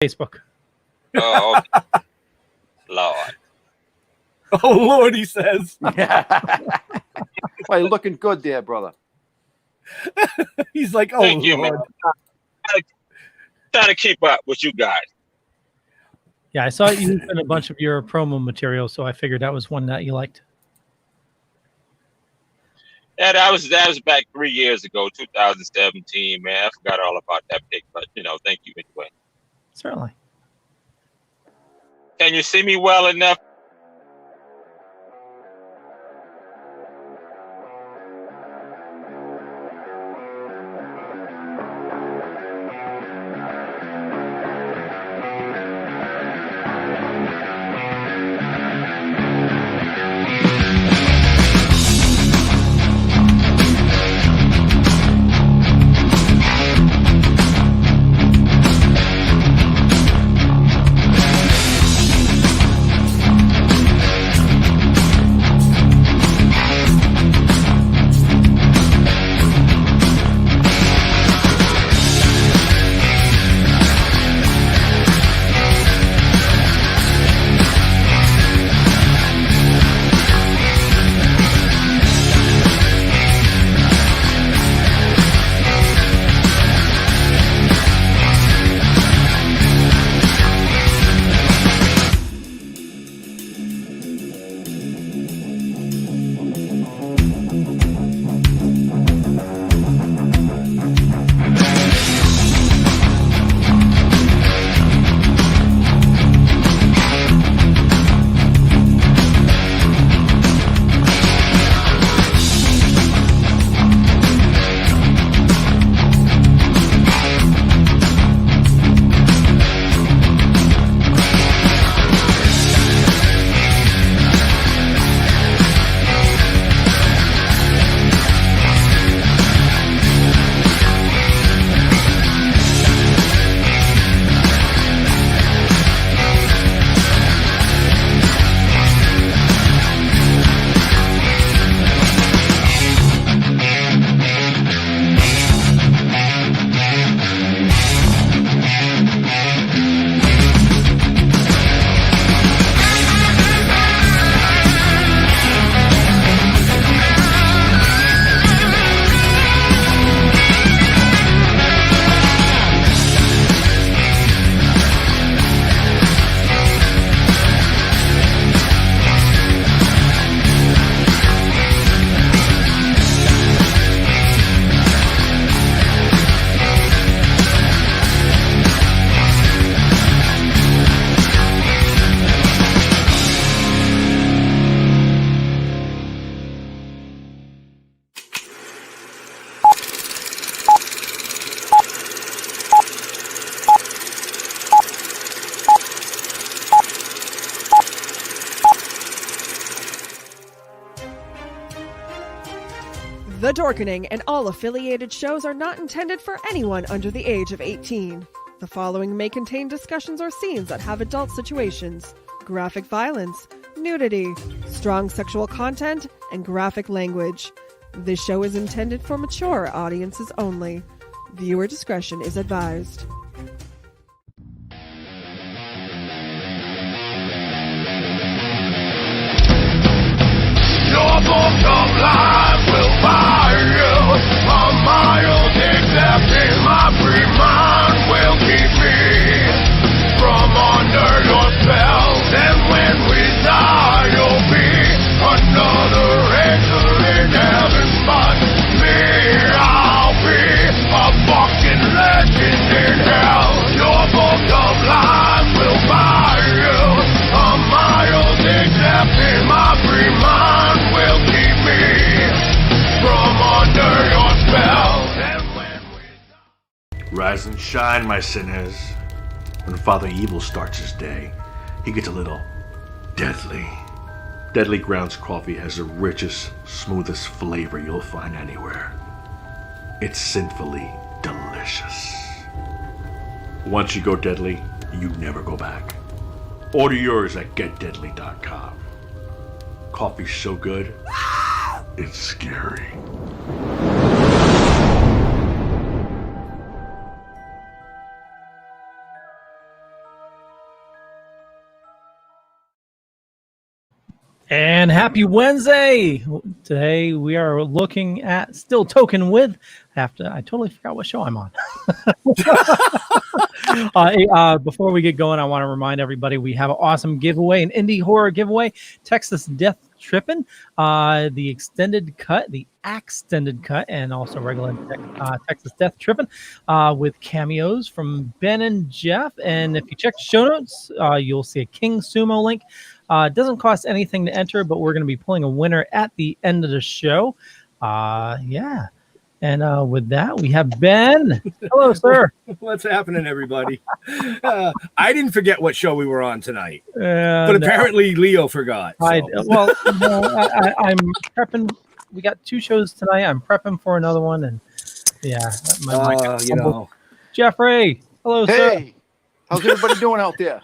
Facebook. Oh, Lord. Oh, Lord, he says. Well, you're looking good there, brother. He's like, oh, Thank you, Lord. man. Trying to keep up with you guys. Yeah, I saw you in a bunch of your promo material, so I figured that was one that you liked. Yeah, that was back 3 years ago, 2017, man. I forgot all about that pic, but thank you anyway. Certainly. Can you see me well enough? The Dorkening and all affiliated shows are not intended for anyone under the age of 18. The following may contain discussions or scenes that have adult situations, graphic violence, nudity, strong sexual content, and graphic language. This show is intended for mature audiences only. Viewer discretion is advised. Your book of life will buy you a mild accepting. My free mind will keep me from under your spell. And when we die, you'll be another angel in heaven. But me, I'll be a fucking legend in hell. Your book of life will buy you a mild accepting. My free mind will keep me from under your spell. And when we Rise and shine, my sinners. When Father Evil starts his day, he gets a little deadly. Deadly Grounds coffee has the richest, smoothest flavor you'll find anywhere. It's sinfully delicious. Once you go deadly, you never go back. Order yours at getdeadly.com. Coffee's so good, it's scary. And happy Wednesday! Today we are looking at Still Token with. I totally forgot what show I'm on. Before we get going, I want to remind everybody we have an awesome giveaway, an indie horror giveaway, Texas Death Trippin', the extended cut, the extended cut, and also regular Texas Death Trippin' with cameos from Ben and Jeff. And if you check the show notes, you'll see a King Sumo link. It doesn't cost anything to enter, but we're going to be pulling a winner at the end of the show. Yeah. And with that, we have Ben. Hello, sir. What's happening, everybody? I didn't forget what show we were on tonight, but No. apparently Leo forgot. So. I'm prepping. We got 2 shows tonight. I'm prepping for another one, and yeah, You know, Jeffrey. Hello, sir. Hey, how's everybody doing out there?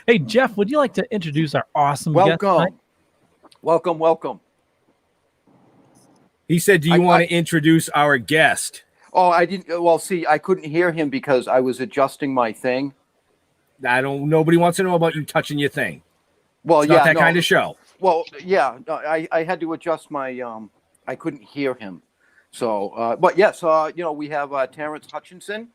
Hey, Jeff, would you like to introduce our awesome guest tonight? Welcome. he said, "Do you want to introduce our guest?" Oh, I didn't. Well, see, I couldn't hear him because I was adjusting my thing. Nobody wants to know about you touching your thing. Well, It's yeah, not that no, kind of show. Well, yeah, no, I had to adjust my. I couldn't hear him. So, but yes, we have Terrance Hutchinson.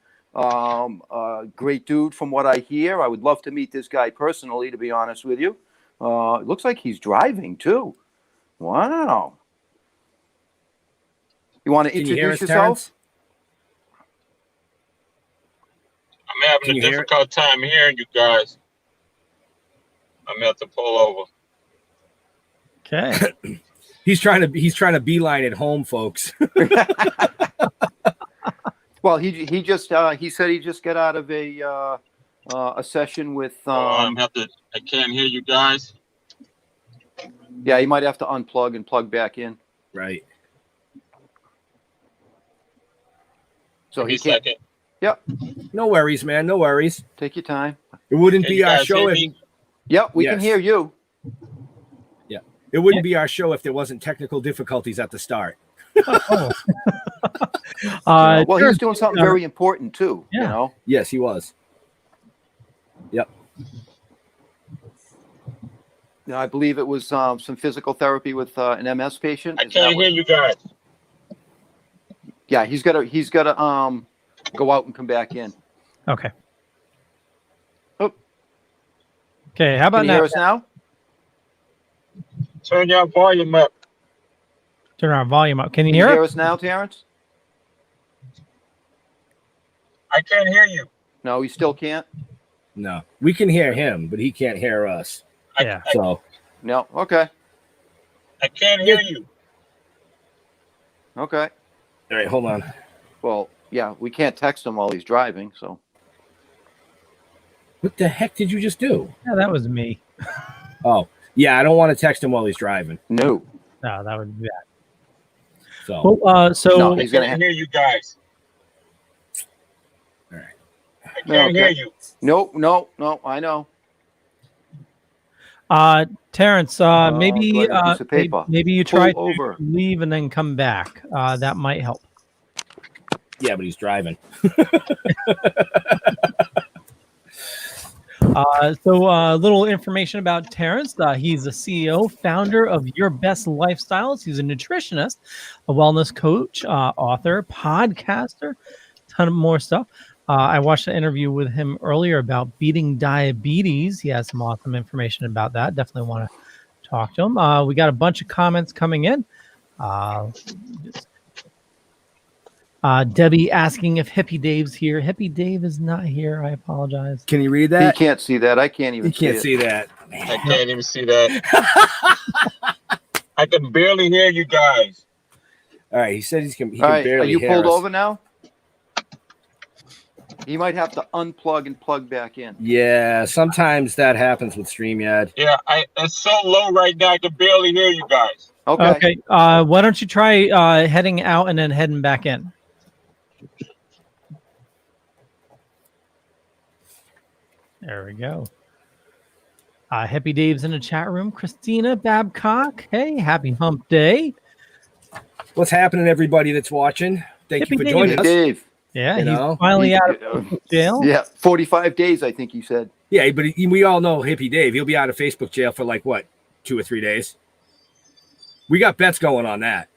Great dude from what I hear. I would love to meet this guy personally, to be honest with you. It looks like he's driving too. Wow. You want to Can you hear introduce us, yourself? Terrance? I'm having Can a you hear it? difficult time hearing you guys. I'm going to have to pull over. Okay. He's trying to beeline it home, folks. Well, he just he said he just got out of a session with I can't hear you guys. yeah, he might have to unplug and plug back in. Right. So Give me he a can't. second. Yep, No worries, man. No worries. take your time. It wouldn't Can be you our guys show hear if me? Yep, we can Yes. hear you. it wouldn't be our show if there wasn't technical difficulties at the start. Oh. Well, he was Terrance, doing something very important too. You Yeah. know. Yes, he was. Yep. I believe it was some physical therapy with an MS patient. I Is that can't what- hear you guys. Yeah, he's gotta go out and come back in. Okay. Oh. Okay. How about Can you now? hear us now? Turn your volume up. Turn our volume up. Can you Can you hear hear it? us now, Terrance? I can't hear you. No, he still can't. No, we can hear him, but he can't hear us. Yeah. So No. Okay. I can't hear you. Okay. all right, hold on. Well, yeah, we can't text him while he's driving. So What the heck did you just do? Yeah, that was me. Oh, yeah, I don't want to text him while he's driving. no. No, that would be bad. So Well, so No, I he's gonna. can't hear you guys. all right. I can't hear Okay. you. No. I know. Terrance, maybe do I have a piece of paper? maybe you Pull try over. to leave and then come back. That might help. Yeah, but he's driving. So a little information about Terrance. He's the CEO, founder of Your Best Lifestyles. He's a nutritionist, a wellness coach, author, podcaster, ton of more stuff. I watched an interview with him earlier about beating diabetes. He has some awesome information about that. Definitely want to talk to him. We got a bunch of comments coming in. Debbie asking if Hippie Dave's here. Hippie Dave is not here. I apologize. Can you read He that? can't see that. I can't even. You can't see see it. that. I can't even see that. I can barely hear you guys. All right, he said he can All right, are barely you hear pulled us. over now? He might have to unplug and plug back in. Yeah, sometimes that happens with StreamYard. Yeah, it's so low right now. I can barely hear you guys. Okay. Okay. Why don't you try heading out and then heading back in? There we go. Happy Dave's in the chat room. Christina Babcock. Hey, happy hump day. What's happening, everybody that's watching? Thank you Hippie for joining Hey, us. Dave. Yeah, You he's know, finally out he- of jail. Yeah, 45 days, I think you said. Yeah, but we all know Hippie Dave. He'll be out of Facebook jail for like what, 2 or 3 days. We got bets going on that.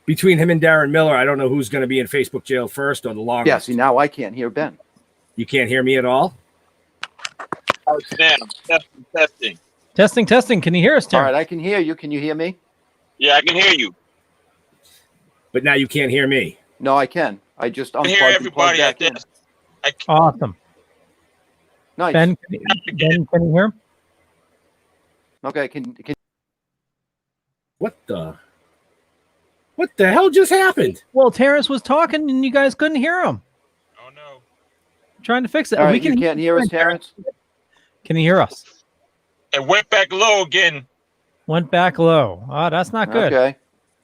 Between him and Darren Miller, I don't know who's going to be in Facebook jail first or the longest. Yeah, see, now I can't hear Ben. You can't hear me at all? Testing. Testing. Can you hear us, All Terrance? right, I can hear you. Can you hear me? Yeah, I can hear you. But now you can't hear me. No, I can. I just I can unplugged hear and plugged everybody at back in. this. Awesome. Nice. Ben, can you hear him? Okay, can What the hell just happened? Well, Terrance was talking and you guys couldn't hear him. Oh no. Trying to fix it. all right, We can you can't hear us, Terrance? Can you hear us? It went back low again. Went back low. Oh, that's not good. Okay.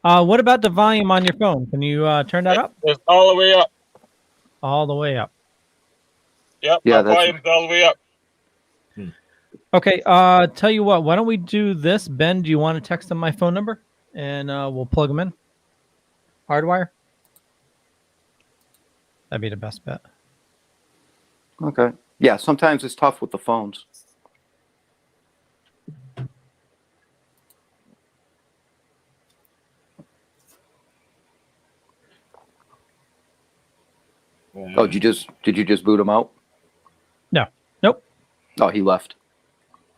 What about the volume on your phone? Can you turn that up? It's all the way up. All the way up. Yep. Yeah, My that's- volume's all the way up. Okay. Tell you what. Why don't we do this? Ben, do you want to text him my phone number and we'll plug him in? Hardwire. That'd be the best bet. Okay. Yeah, sometimes it's tough with the phones. Oh, did you just boot him out? No. Nope. Oh, he left.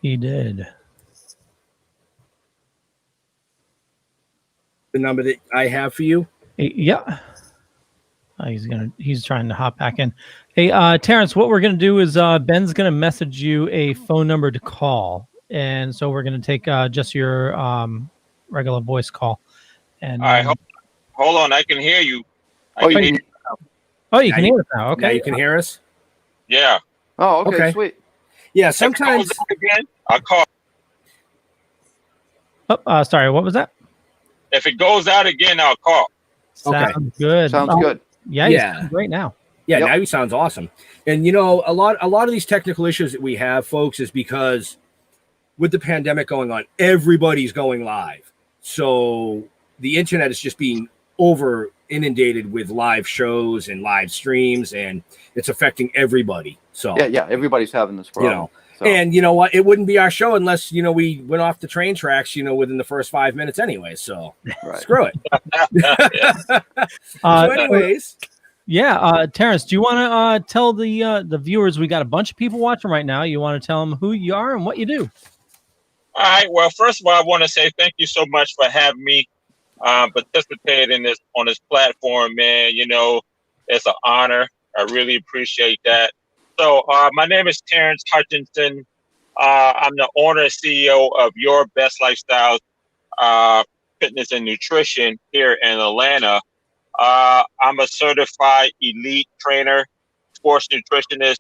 He did. The number that I have for you? Yeah. He's trying to hop back in. Hey, Terrance, what we're gonna do is Ben's gonna message you a phone number to call, and so we're gonna take just your regular voice call. And All right, hold on. I can hear you. Oh, you can, you can hear us now. Okay. Now you can hear us? Yeah. oh, okay, Okay. sweet. Yeah, If it goes sometimes. out again, I'll call. Oh, sorry. What was that? If it goes out again, I'll call. Okay. Sounds good. Sounds Oh, good. Yeah. Yeah. He's great now. Yeah, Yep. now he sounds awesome. And a lot of these technical issues that we have, folks, is because with the pandemic going on, everybody's going live. So the internet is just being over inundated with live shows and live streams, and it's affecting everybody. So Yeah, everybody's having this problem. So, and you know what? It wouldn't be our show unless we went off the train tracks, within the first 5 minutes anyway. So right. screw it. So anyways. Yeah, Terrance, do you want to tell the viewers, we got a bunch of people watching right now. You want to tell them who you are and what you do? All right. Well, first of all, I want to say thank you so much for having me participate on this platform, man. It's an honor. I really appreciate that. So my name is Terrance Hutchinson. I'm the owner and CEO of Your Best Lifestyles Fitness and Nutrition here in Atlanta. I'm a certified elite trainer, sports nutritionist,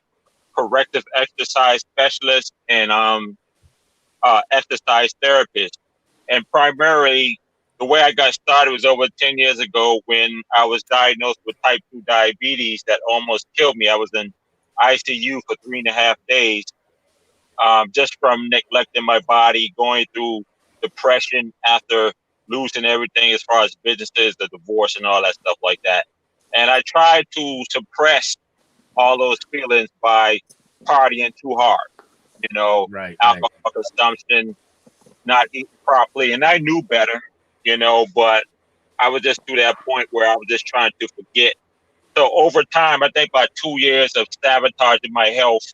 corrective exercise specialist, and exercise therapist. And primarily, the way I got started was over 10 years ago when I was diagnosed with type 2 diabetes that almost killed me. I was in ICU for 3.5 days just from neglecting my body, going through depression after losing everything as far as businesses, the divorce and all that stuff like that. And I tried to suppress all those feelings by partying too hard, Right. alcohol consumption, not eating properly. And I knew better, but I was just to that point where I was just trying to forget. So over time, I think about 2 years of sabotaging my health,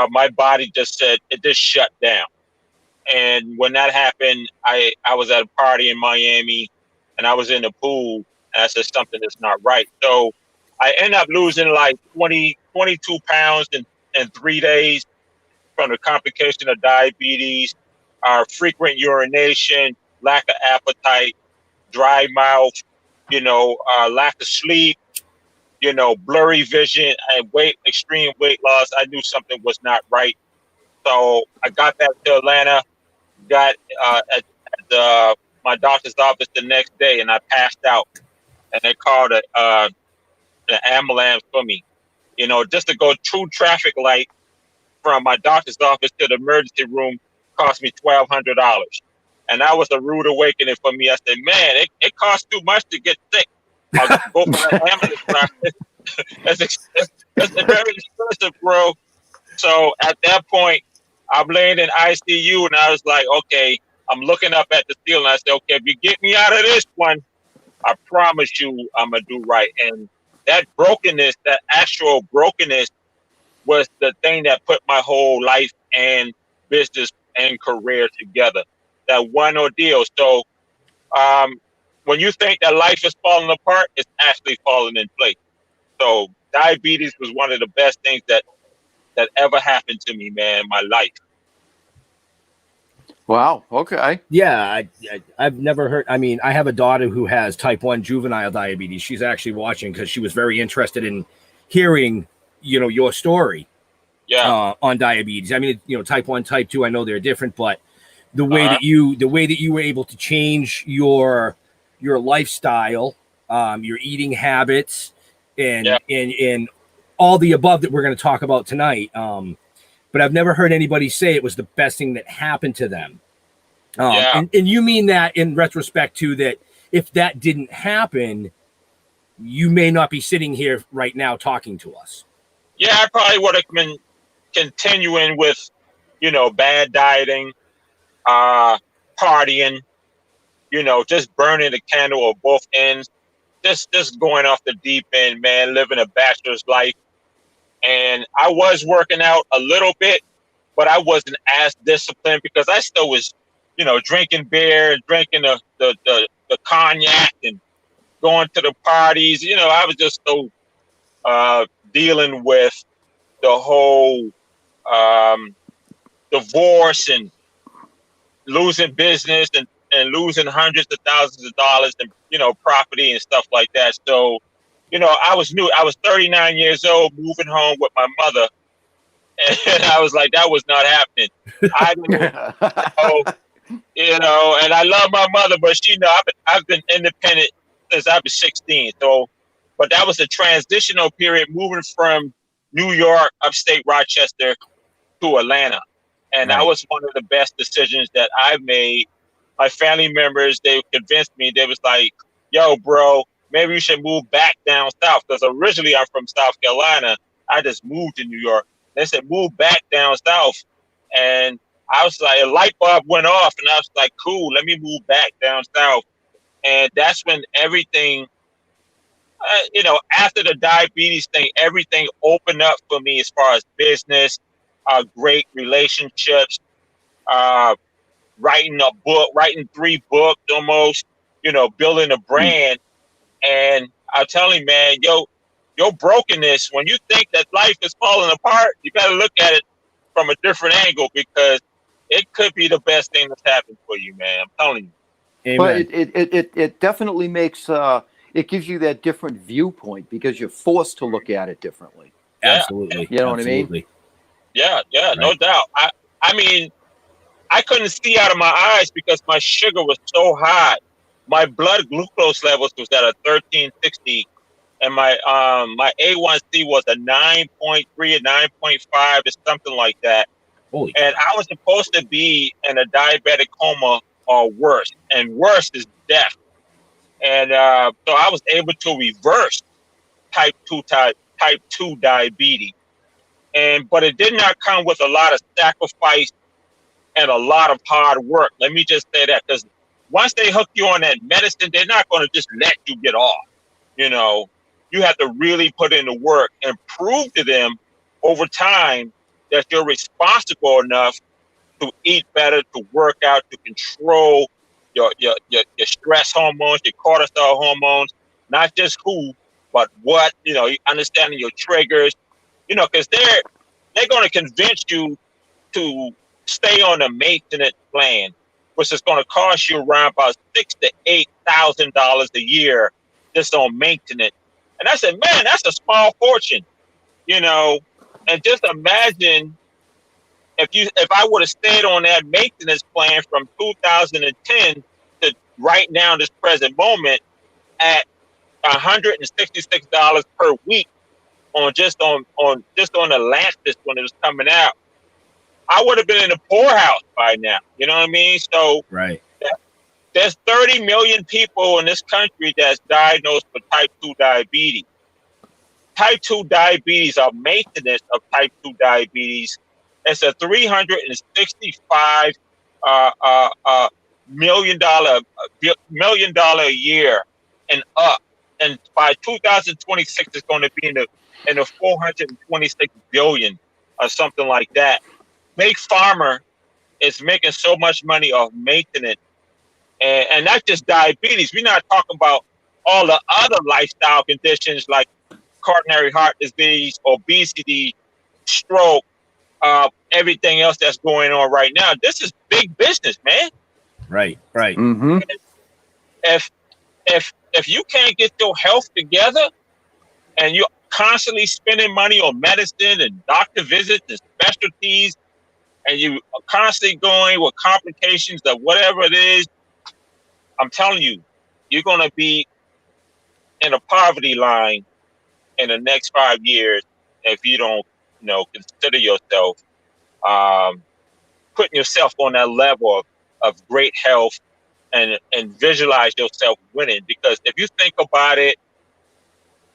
my body just said, it just shut down. And when that happened, I was at a party in Miami and I was in the pool and I said, something that's not right. So I ended up losing like 22 pounds in 3 days from the complication of diabetes, frequent urination, lack of appetite, dry mouth, lack of sleep, blurry vision and extreme weight loss. I knew something was not right. So I got back to Atlanta, got at my doctor's office the next day, and I passed out. And they called an ambulance for me. Just to go through traffic light from my doctor's office to the emergency room cost me $1,200. And that was a rude awakening for me. I said, man, it costs too much to get sick. I'll go for an ambulance ride. That's very expensive, bro. So at that point, I'm laying in ICU, and I was like, okay, I'm looking up at the ceiling. I said, okay, if you get me out of this one, I promise you I'm going to do right. And that brokenness, that actual brokenness was the thing that put my whole life and business and career together. That one ordeal. So when you think that life is falling apart, it's actually falling in place. So diabetes was one of the best things that ever happened to me, man, in my life. Wow. Okay. Yeah, I've never heard. I mean, I have a daughter who has type 1 juvenile diabetes. She's actually watching because she was very interested in hearing, your story Yeah. on diabetes. I mean, type 1, type 2, I know they're different, but the way that you were able to change your lifestyle, your eating habits, and all the above that we're going to talk about tonight. But I've never heard anybody say it was the best thing that happened to them. And you mean that in retrospect too, that if that didn't happen, you may not be sitting here right now talking to us. Yeah, I probably would have been continuing with, bad dieting, partying, just burning the candle at both ends, just going off the deep end, man, living a bachelor's life. And I was working out a little bit, but I wasn't as disciplined because I still was, drinking beer and drinking the cognac and going to the parties. I was just so dealing with the whole divorce and losing business and losing hundreds of thousands of dollars in, property and stuff like that. So, I was new. I was 39 years old, moving home with my mother. And I was like, that was not happening. I didn't know, and I love my mother, but I've been independent since I was 16. So, but that was a transitional period moving from New York, upstate Rochester to Atlanta. And that was one of the best decisions that I've made. My family members, they convinced me. They was like, yo, bro, maybe you should move back down south. Because originally I'm from South Carolina. I just moved to New York. They said, move back down south. And I was like, a light bulb went off. And I was like, cool, let me move back down south. And that's when everything, after the diabetes thing, everything opened up for me as far as business, great relationships, writing 3 books almost, building a brand. And I'm telling you, man, your brokenness, when you think that life is falling apart, you got to look at it from a different angle because it could be the best thing that's happened for you, man. I'm telling you. Amen. But it definitely makes it gives you that different viewpoint because you're forced to look at it differently. Absolutely. You know what I mean? Yeah, no doubt. I mean, I couldn't see out of my eyes because my sugar was so high. My blood glucose levels was at a 1360, and my A1C was a 9.3 or 9.5 or something like that. Holy and I was supposed to be in a diabetic coma or worse, and worse is death. And so I was able to reverse type 2 diabetes. But it did not come with a lot of sacrifice and a lot of hard work. Let me just say that, because once they hook you on that medicine, they're not going to just let you get off. You have to really put in the work and prove to them over time that you're responsible enough to eat better, to work out, to control your stress hormones, your cortisol hormones, not just who, but what, understanding your triggers, because they're going to convince you to stay on a maintenance plan, which is going to cost you around about $6,000 to $8,000 a year just on maintenance. And I said, man, that's a small fortune, and just imagine if I would have stayed on that maintenance plan from 2010 to right now, this present moment, at $166 per week on the Lances when it was coming out, I would have been in a poorhouse by now. You know what I mean? So right. There's 30 million people in this country that's diagnosed with type 2 diabetes. Type 2 diabetes or maintenance of type 2 diabetes It's a $365 million a year and up. And by 2026, it's going to be in the 426 billion or something like that. Big Pharma is making so much money off maintenance, and not just diabetes. We're not talking about all the other lifestyle conditions like coronary heart disease, obesity, stroke, everything else that's going on right now. This is big business, man. Right. Mm-hmm. If you can't get your health together and you're constantly spending money on medicine and doctor visits and specialties, and you are constantly going with complications of whatever it is, I'm telling you, you're going to be in a poverty line in the next 5 years if you don't, consider yourself putting yourself on that level of great health and visualize yourself winning. Because if you think about it,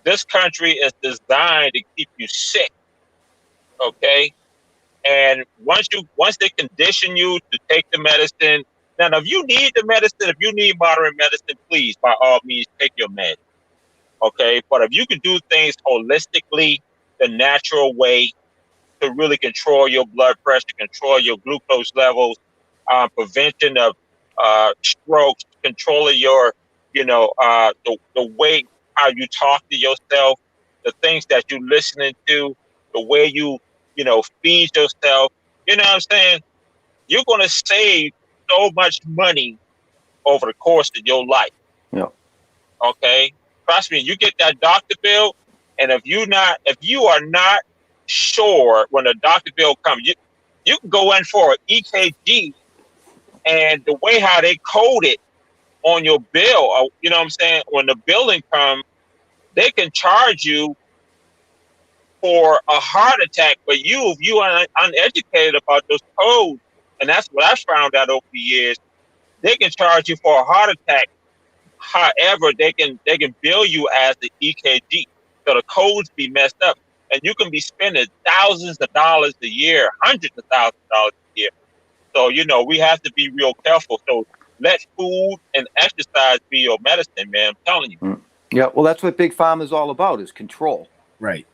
this country is designed to keep you sick, okay? And once they condition you to take the medicine, now if you need the medicine, if you need modern medicine, please, by all means, take your med, okay? But if you can do things holistically, the natural way, to really control your blood pressure, control your glucose levels, prevention of strokes, controlling your, the way how you talk to yourself, the things that you're listening to, the way you, feed yourself. You know what I'm saying? You're going to save so much money over the course of your life. Yeah. Okay? Trust me, you get that doctor bill, and if you are not sure when the doctor bill comes, you can go in for an EKG, and the way how they code it on your bill, you know what I'm saying, when the billing comes, they can charge you for a heart attack, but if you are uneducated about those codes, and that's what I found out over the years, they can charge you for a heart attack. However, they can bill you as the EKG, so the codes be messed up. And you can be spending thousands of dollars a year, hundreds of thousands of dollars a year. So, we have to be real careful. So let food and exercise be your medicine, man. I'm telling you. Yeah, well, that's what Big Pharma is all about, is control. Right.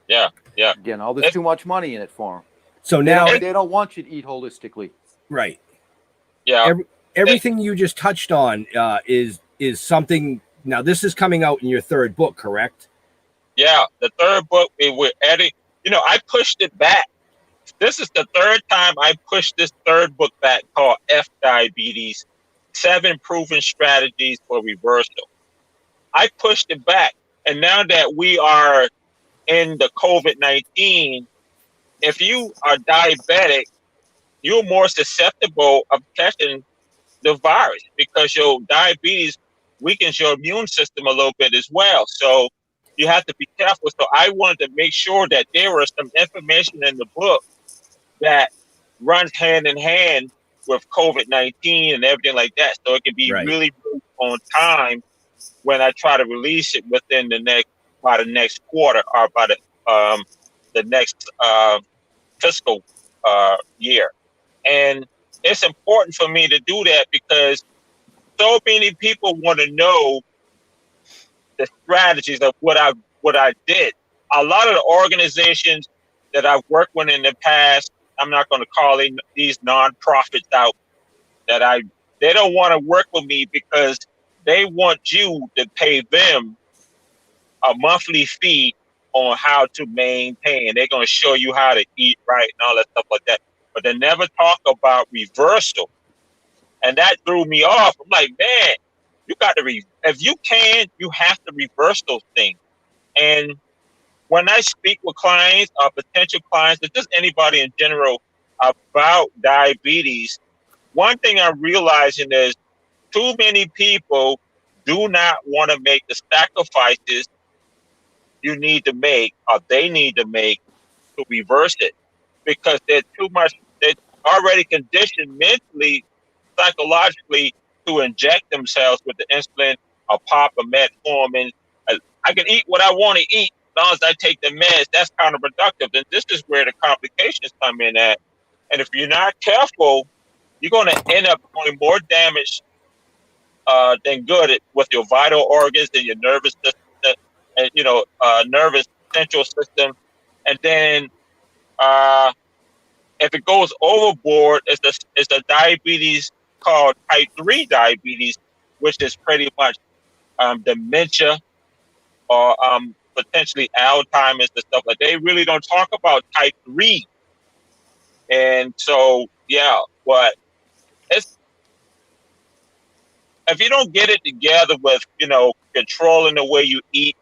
Yeah. There's too much money in it for them. So now They don't want you to eat holistically. right. Yeah. Everything you just touched on is something. Now this is coming out in your third book, correct? Yeah, the third book, we're adding, I pushed it back. This is the third time I pushed this third book back, called F Diabetes, 7 Proven Strategies for Reversal. I pushed it back. And now that we are in the COVID-19, if you are diabetic, you're more susceptible of catching the virus because your diabetes weakens your immune system a little bit as well. So you have to be careful. So I wanted to make sure that there was some information in the book that runs hand in hand with COVID-19 and everything like that. So it can be really on time when I try to release it within by the next quarter or by the next fiscal year. And it's important for me to do that because so many people want to know the strategies of what I did. A lot of the organizations that I've worked with in the past, I'm not going to call these nonprofits out, they don't want to work with me because they want you to pay them a monthly fee on how to maintain. They're going to show you how to eat right and all that stuff like that. But they never talk about reversal. And that threw me off. I'm like, man, you got to, if you can, you have to reverse those things. And when I speak with clients or potential clients, or just anybody in general about diabetes, one thing I'm realizing is too many people do not want to make the sacrifices you need to make or they need to make to reverse it because they're already conditioned mentally, psychologically to inject themselves with the insulin or pop a metformin. I can eat what I want to eat long as I take the meds, that's counterproductive. And this is where the complications come in at. And if you're not careful, you're going to end up doing more damage than good with your vital organs and your nervous system, and nervous central system. And then if it goes overboard, it's a diabetes called type 3 diabetes, which is pretty much dementia or potentially Alzheimer's and stuff. But they really don't talk about type 3. And so, but if you don't get it together with, controlling the way you eat,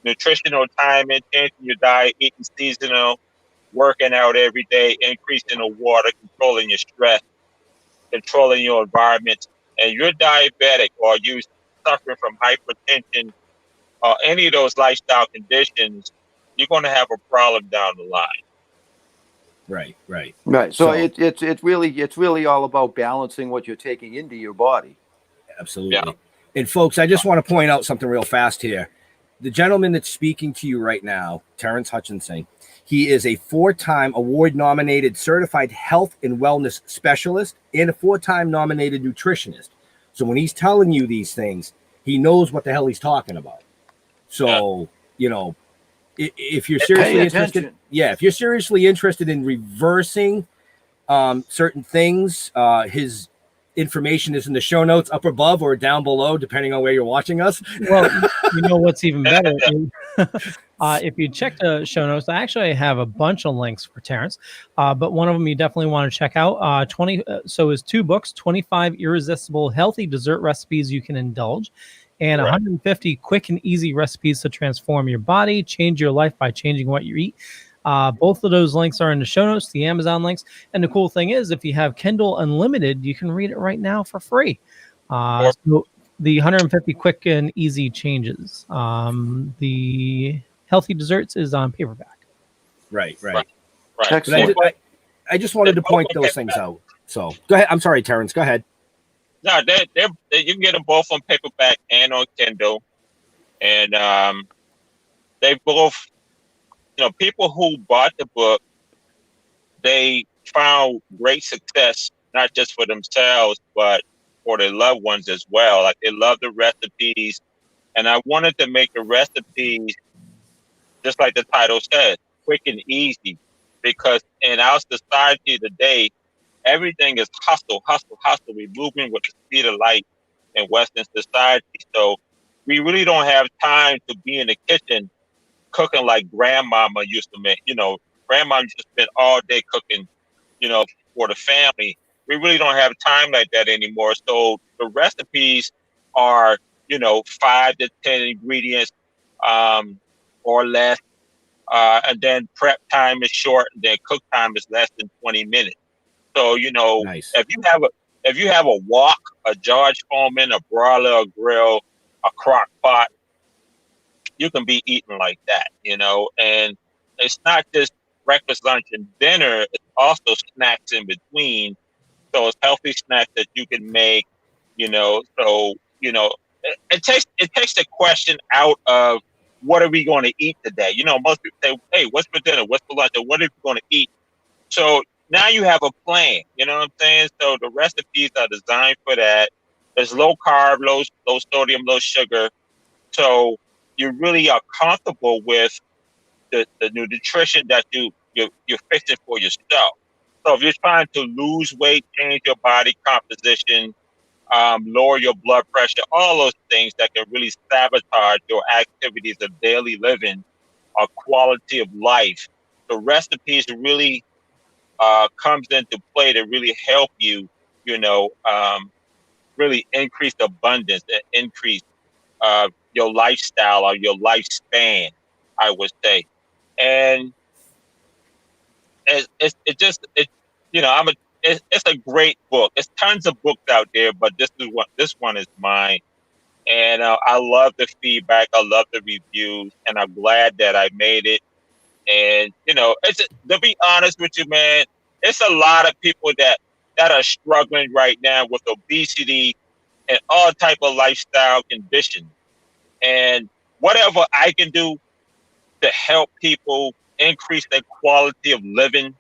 nutritional timing, changing your diet, eating seasonal, working out every day, increasing the water, controlling your stress, controlling your environment, and you're diabetic or you suffering from hypertension or any of those lifestyle conditions, you're going to have a problem down the line. Right. So it's really all about balancing what you're taking into your body. Absolutely. Yeah. And folks, I just want to point out something real fast here. The gentleman that's speaking to you right now, Terrance Hutchinson, he is a 4-time award-nominated certified health and wellness specialist and a 4-time nominated nutritionist. So when he's telling you these things, he knows what the hell he's talking about. So, if you're seriously interested, if you're seriously interested in reversing certain things, his information is in the show notes up above or down below, depending on where you're watching us. Well, what's even better? If you check the show notes, I have a bunch of links for Terrance, but one of them you definitely want to check out. His 2 books, 25 Irresistible Healthy Dessert Recipes You Can Indulge, and 150 quick and easy recipes to transform your body, change your life by changing what you eat. Both of those links are in the show notes, the Amazon links. And the cool thing is, if you have Kindle Unlimited, you can read it right now for free. So the 150 quick and easy changes. The healthy desserts is on paperback. Right. Excellent. I just wanted to point those things out. So go ahead. I'm sorry, Terrance. Go ahead. No, you can get them both on paperback and on Kindle. And they both, people who bought the book, they found great success, not just for themselves, but for their loved ones as well. Like, they love the recipes. And I wanted to make the recipes, just like the title says, quick and easy. Because in our society today, everything is hustle. We're moving with the speed of light in Western society. So we really don't have time to be in the kitchen cooking like grandmama used to make. Grandmama used to spend all day cooking, for the family. We really don't have time like that anymore. So the recipes are, 5 to 10 ingredients or less. And then prep time is short, and then cook time is less than 20 minutes. So, Nice. if you have a wok, a George Foreman, a broiler, a grill, a crock pot, you can be eating like that, and it's not just breakfast, lunch, and dinner. It's also snacks in between. So it's healthy snacks that you can make, so, it takes the question out of what are we going to eat today? Most people say, hey, what's for dinner? What's for lunch? Or what are we going to eat? So now you have a plan, you know what I'm saying? So the recipes are designed for that. There's low carb, low sodium, low sugar. So you really are comfortable with the nutrition that you're fixing for yourself. So if you're trying to lose weight, change your body composition, lower your blood pressure, all those things that can really sabotage your activities of daily living or quality of life, the recipes really comes into play to really help you, really increase abundance and increase your lifestyle or your lifespan, I would say. And it's a great book. There's tons of books out there, but this one is mine. And I love the feedback. I love the reviews, and I'm glad that I made it. And to be honest with you, man, it's a lot of people that are struggling right now with obesity and all type of lifestyle conditions. And whatever I can do, to help people increase their quality of living,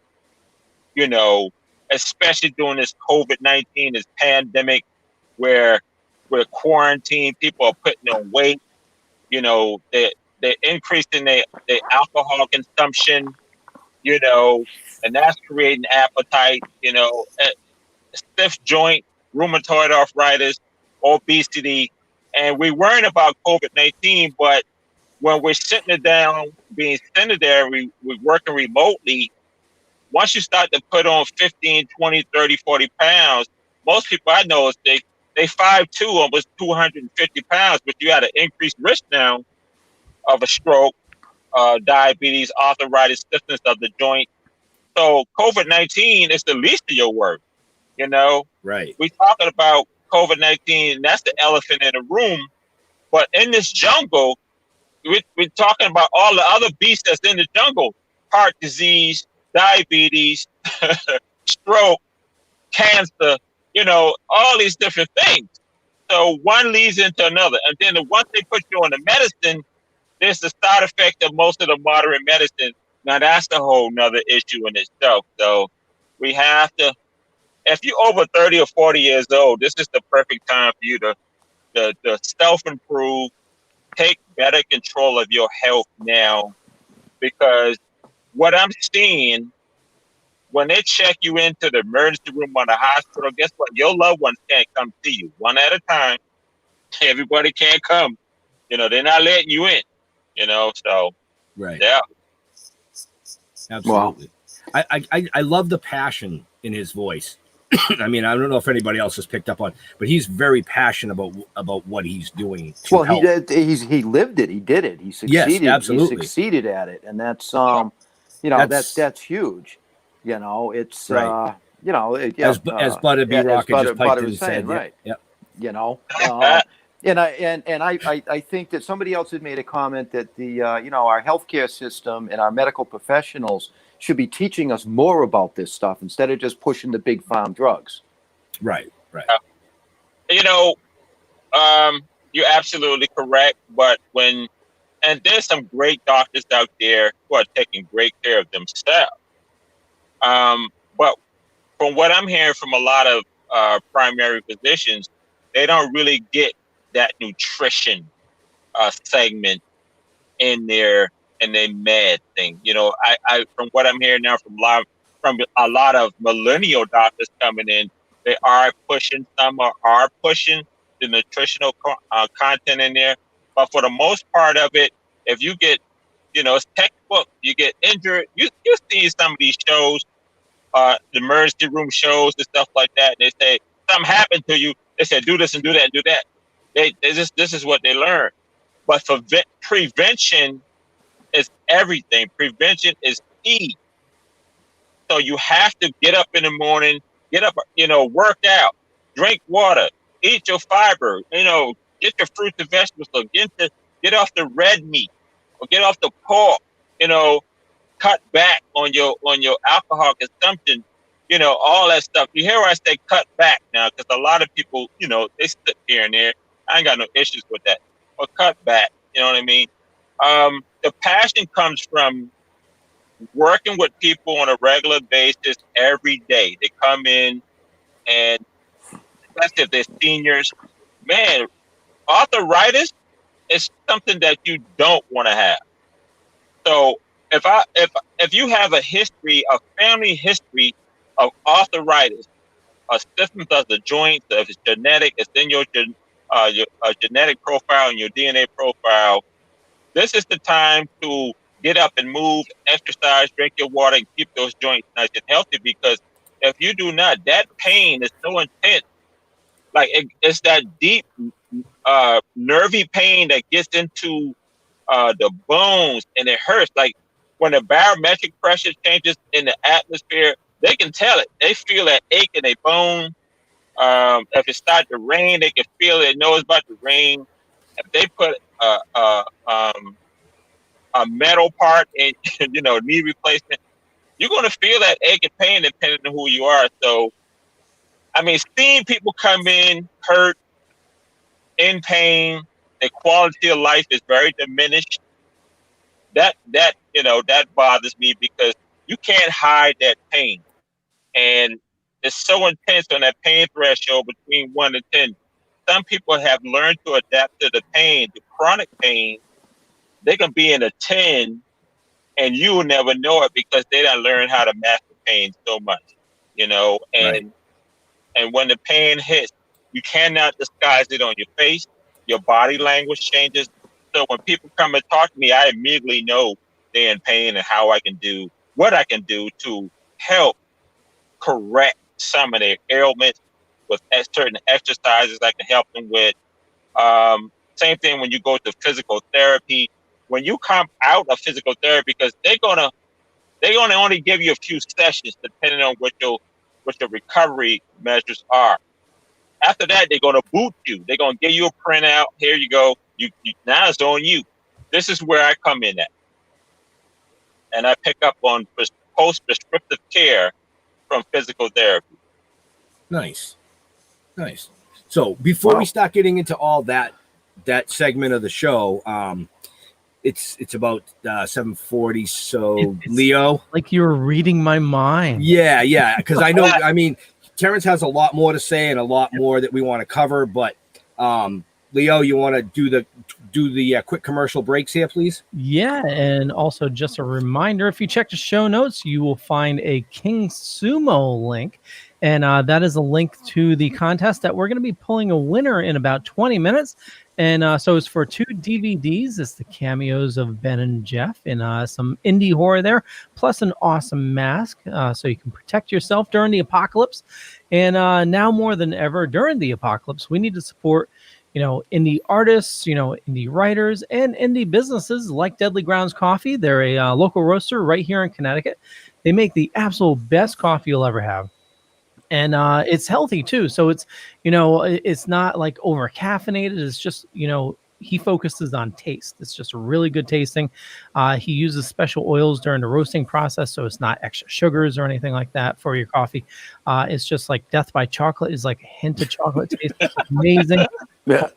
you know, especially during this COVID-19, this pandemic, where we're quarantined, people are putting on weight, you know, they're increasing their alcohol consumption, you know, and that's creating appetite, you know, stiff joint, rheumatoid arthritis, obesity, and we worrying about COVID-19, but when we're sitting down, being sedentary, we're working remotely, once you start to put on 15, 20, 30, 40 pounds, most people I know, they 5'2", almost 250 pounds, but you got an increased risk now of a stroke, diabetes, arthritis, stiffness of the joint. So COVID-19 is the least of your worries, you know? Right. We're talking about COVID-19, that's the elephant in the room. But in this jungle, we're talking about all the other beasts that's in the jungle: heart disease, diabetes, stroke, cancer, you know, all these different things. So one leads into another. And then once they put you on the medicine, there's the side effect of most of the modern medicine. Now that's a whole nother issue in itself. So we have to, if you're over 30 or 40 years old, this is the perfect time for you to self-improve, take better control of your health now, because what I'm seeing, when they check you into the emergency room or the hospital, guess what? Your loved ones can't come see you one at a time. Everybody can't come. You know, they're not letting you in, you know, so Right. yeah. Absolutely. Wow. I love the passion in his voice. I mean, I don't know if anybody else has picked up on, but he's very passionate about what he's doing. Well, he lived it. He did it. He succeeded. Yes, absolutely. He succeeded at it, and that's you know, that's huge. You know, it's right. You know, as Butta B. Rocket just piped in and said, right? Yep. You know, and I think that somebody else had made a comment that the you know, our healthcare system and our medical professionals should be teaching us more about this stuff instead of just pushing the big farm drugs. Right. Right. You know, you're absolutely correct. But and there's some great doctors out there who are taking great care of themselves. But from what I'm hearing from a lot of primary physicians, they don't really get that nutrition segment in their med thing. You know, I from what I'm hearing now from a lot of millennial doctors coming in, they are pushing, some are pushing the nutritional content in there. But for the most part of it, if you get, you know, it's textbook, you get injured, you see some of these shows, the emergency room shows and stuff like that, and they say something happened to you, they say do this and do that and do that. This is what they learn. But for prevention is everything. Prevention is key. So you have to get up in the morning, get up, you know, work out, drink water, eat your fiber, you know, get your fruits and vegetables, so get off the red meat or get off the pork, you know, cut back on your alcohol consumption, you know, all that stuff. You hear where I say cut back now, because a lot of people, you know, they sit here and there. I ain't got no issues with that. But cut back, you know what I mean? The passion comes from working with people on a regular basis every day. They come in, and especially if they're seniors, man, arthritis is something that you don't want to have. So if you have a family history of arthritis, a stiffness of the joints, if it's genetic, it's in your genetic profile and your DNA profile, this is the time to get up and move, exercise, drink your water, and keep those joints nice and healthy. Because if you do not, that pain is so intense. Like it's that deep, nervy pain that gets into the bones, and it hurts. Like when the barometric pressure changes in the atmosphere, they can tell it. They feel that ache in their bone. If it starts to rain, they can feel it. They know it's about to rain. If they put a metal part in, you know, knee replacement, you're going to feel that ache and pain depending on who you are. So, I mean, seeing people come in hurt, in pain, their quality of life is very diminished. that that bothers me because you can't hide that pain, and it's so intense on that pain threshold between 1 and 10. Some people have learned to adapt to the pain, the chronic pain. They can be in a 10 and you will never know it because they don't learn how to master pain so much, and Right. and when the pain hits, you cannot disguise it on your face. Your body language changes. So when people come and talk to me, I immediately know they're in pain and what I can do to help correct some of their ailments with certain exercises I can help them with. Same thing when you go to physical therapy. When you come out of physical therapy, because they're gonna only give you a few sessions depending on what your recovery measures are. After that, they're gonna boot you. They're gonna give you a printout. Here you go. You now it's on you. This is where I come in at, and I pick up on post-prescriptive care from physical therapy. Nice. So before we start getting into all that segment of the show, it's about 7:40. So It's Leo, like you were reading my mind. yeah, because I know. I mean, Terrance has a lot more to say and a lot more that we want to cover. But Leo, you want to do the quick commercial breaks here, please? Yeah, and also just a reminder, if you check the show notes, you will find a King Sumo link, and that is a link to the contest that we're going to be pulling a winner in about 20 minutes. And so it's for 2 DVDs. It's the cameos of Ben and Jeff in some indie horror there, plus an awesome mask so you can protect yourself during the apocalypse. And now more than ever during the apocalypse, we need to support indie artists, indie writers, and indie businesses like Deadly Grounds Coffee. They're a local roaster right here in Connecticut. They make the absolute best coffee you'll ever have. And it's healthy too. So it's, it's not like over caffeinated. It's just, he focuses on taste. It's just really good tasting. He uses special oils during the roasting process, so it's not extra sugars or anything like that for your coffee. It's just like Death by Chocolate is like a hint of chocolate taste. It's amazing. Yeah.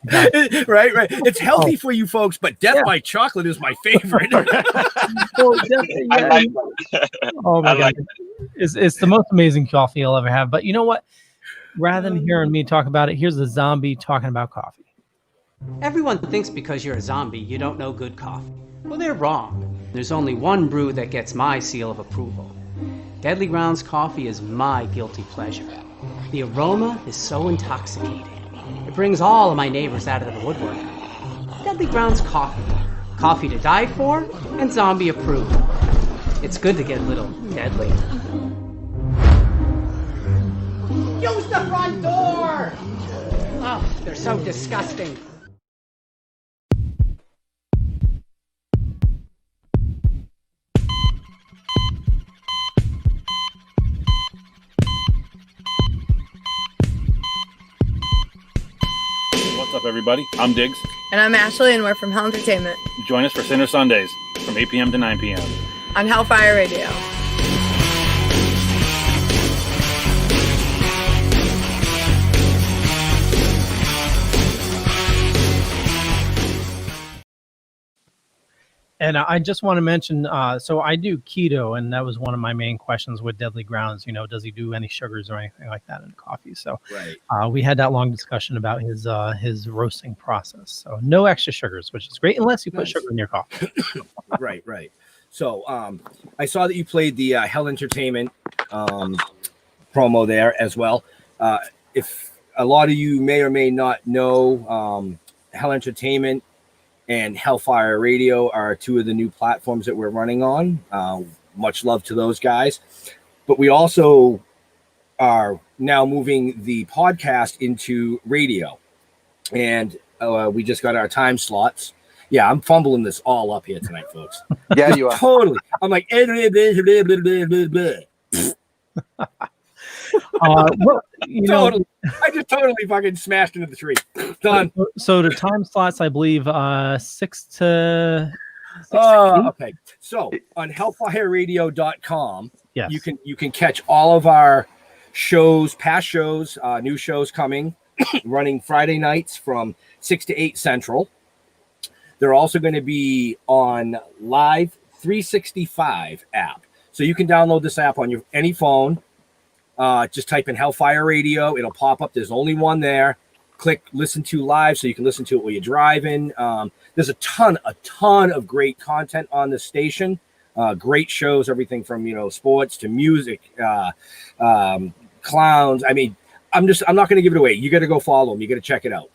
right. It's healthy for you folks, but Death by Chocolate is my favorite. Well, I like oh my I God. like It's the most amazing coffee you'll ever have. But you know what? Rather than hearing me talk about it, here's a zombie talking about coffee. Everyone thinks because you're a zombie, you don't know good coffee. Well, they're wrong. There's only one brew that gets my seal of approval. Deadly Grounds Coffee is my guilty pleasure. The aroma is so intoxicating. It brings all of my neighbors out of the woodwork. Deadly Grounds Coffee. Coffee to die for and zombie approved. It's good to get a little deadly. Use the front door! Oh, they're so disgusting. What's up, everybody? I'm Diggs. And I'm Ashley, and we're from Hell Entertainment Join us for Sinner Sundays from 8 p.m. to 9 p.m. on Hellfire Radio. And I just want to mention, so I do keto, and that was one of my main questions with Deadly Grounds. Does he do any sugars or anything like that in coffee? So Right. we had that long discussion about his roasting process. So no extra sugars, which is great, unless you put sugar in your coffee. Right. So I saw that you played the Hell Entertainment promo there as well. If a lot of you may or may not know, Hell Entertainment and Hellfire Radio are 2 of the new platforms that we're running on. Much love to those guys. But we also are now moving the podcast into radio. And we just got our time slots. Yeah, I'm fumbling this all up here tonight, folks. Yeah, you are. Totally. I'm like, totally. I just totally fucking smashed into the tree. Done. So the time slots, I believe, 6 to 6 to 8. Okay. So on hellfireradio.com, Yes. you can catch all of our shows, past shows, new shows coming, running Friday nights from 6 to 8 Central. They're also going to be on Live 365 app. So you can download this app on your any phone. Just type in Hellfire Radio. It'll pop up. There's only one there. Click listen to live so you can listen to it while you're driving. There's a ton of great content on the station. Great shows, everything from, sports to music, clowns. I mean, I'm not going to give it away. You got to go follow them. You got to check it out.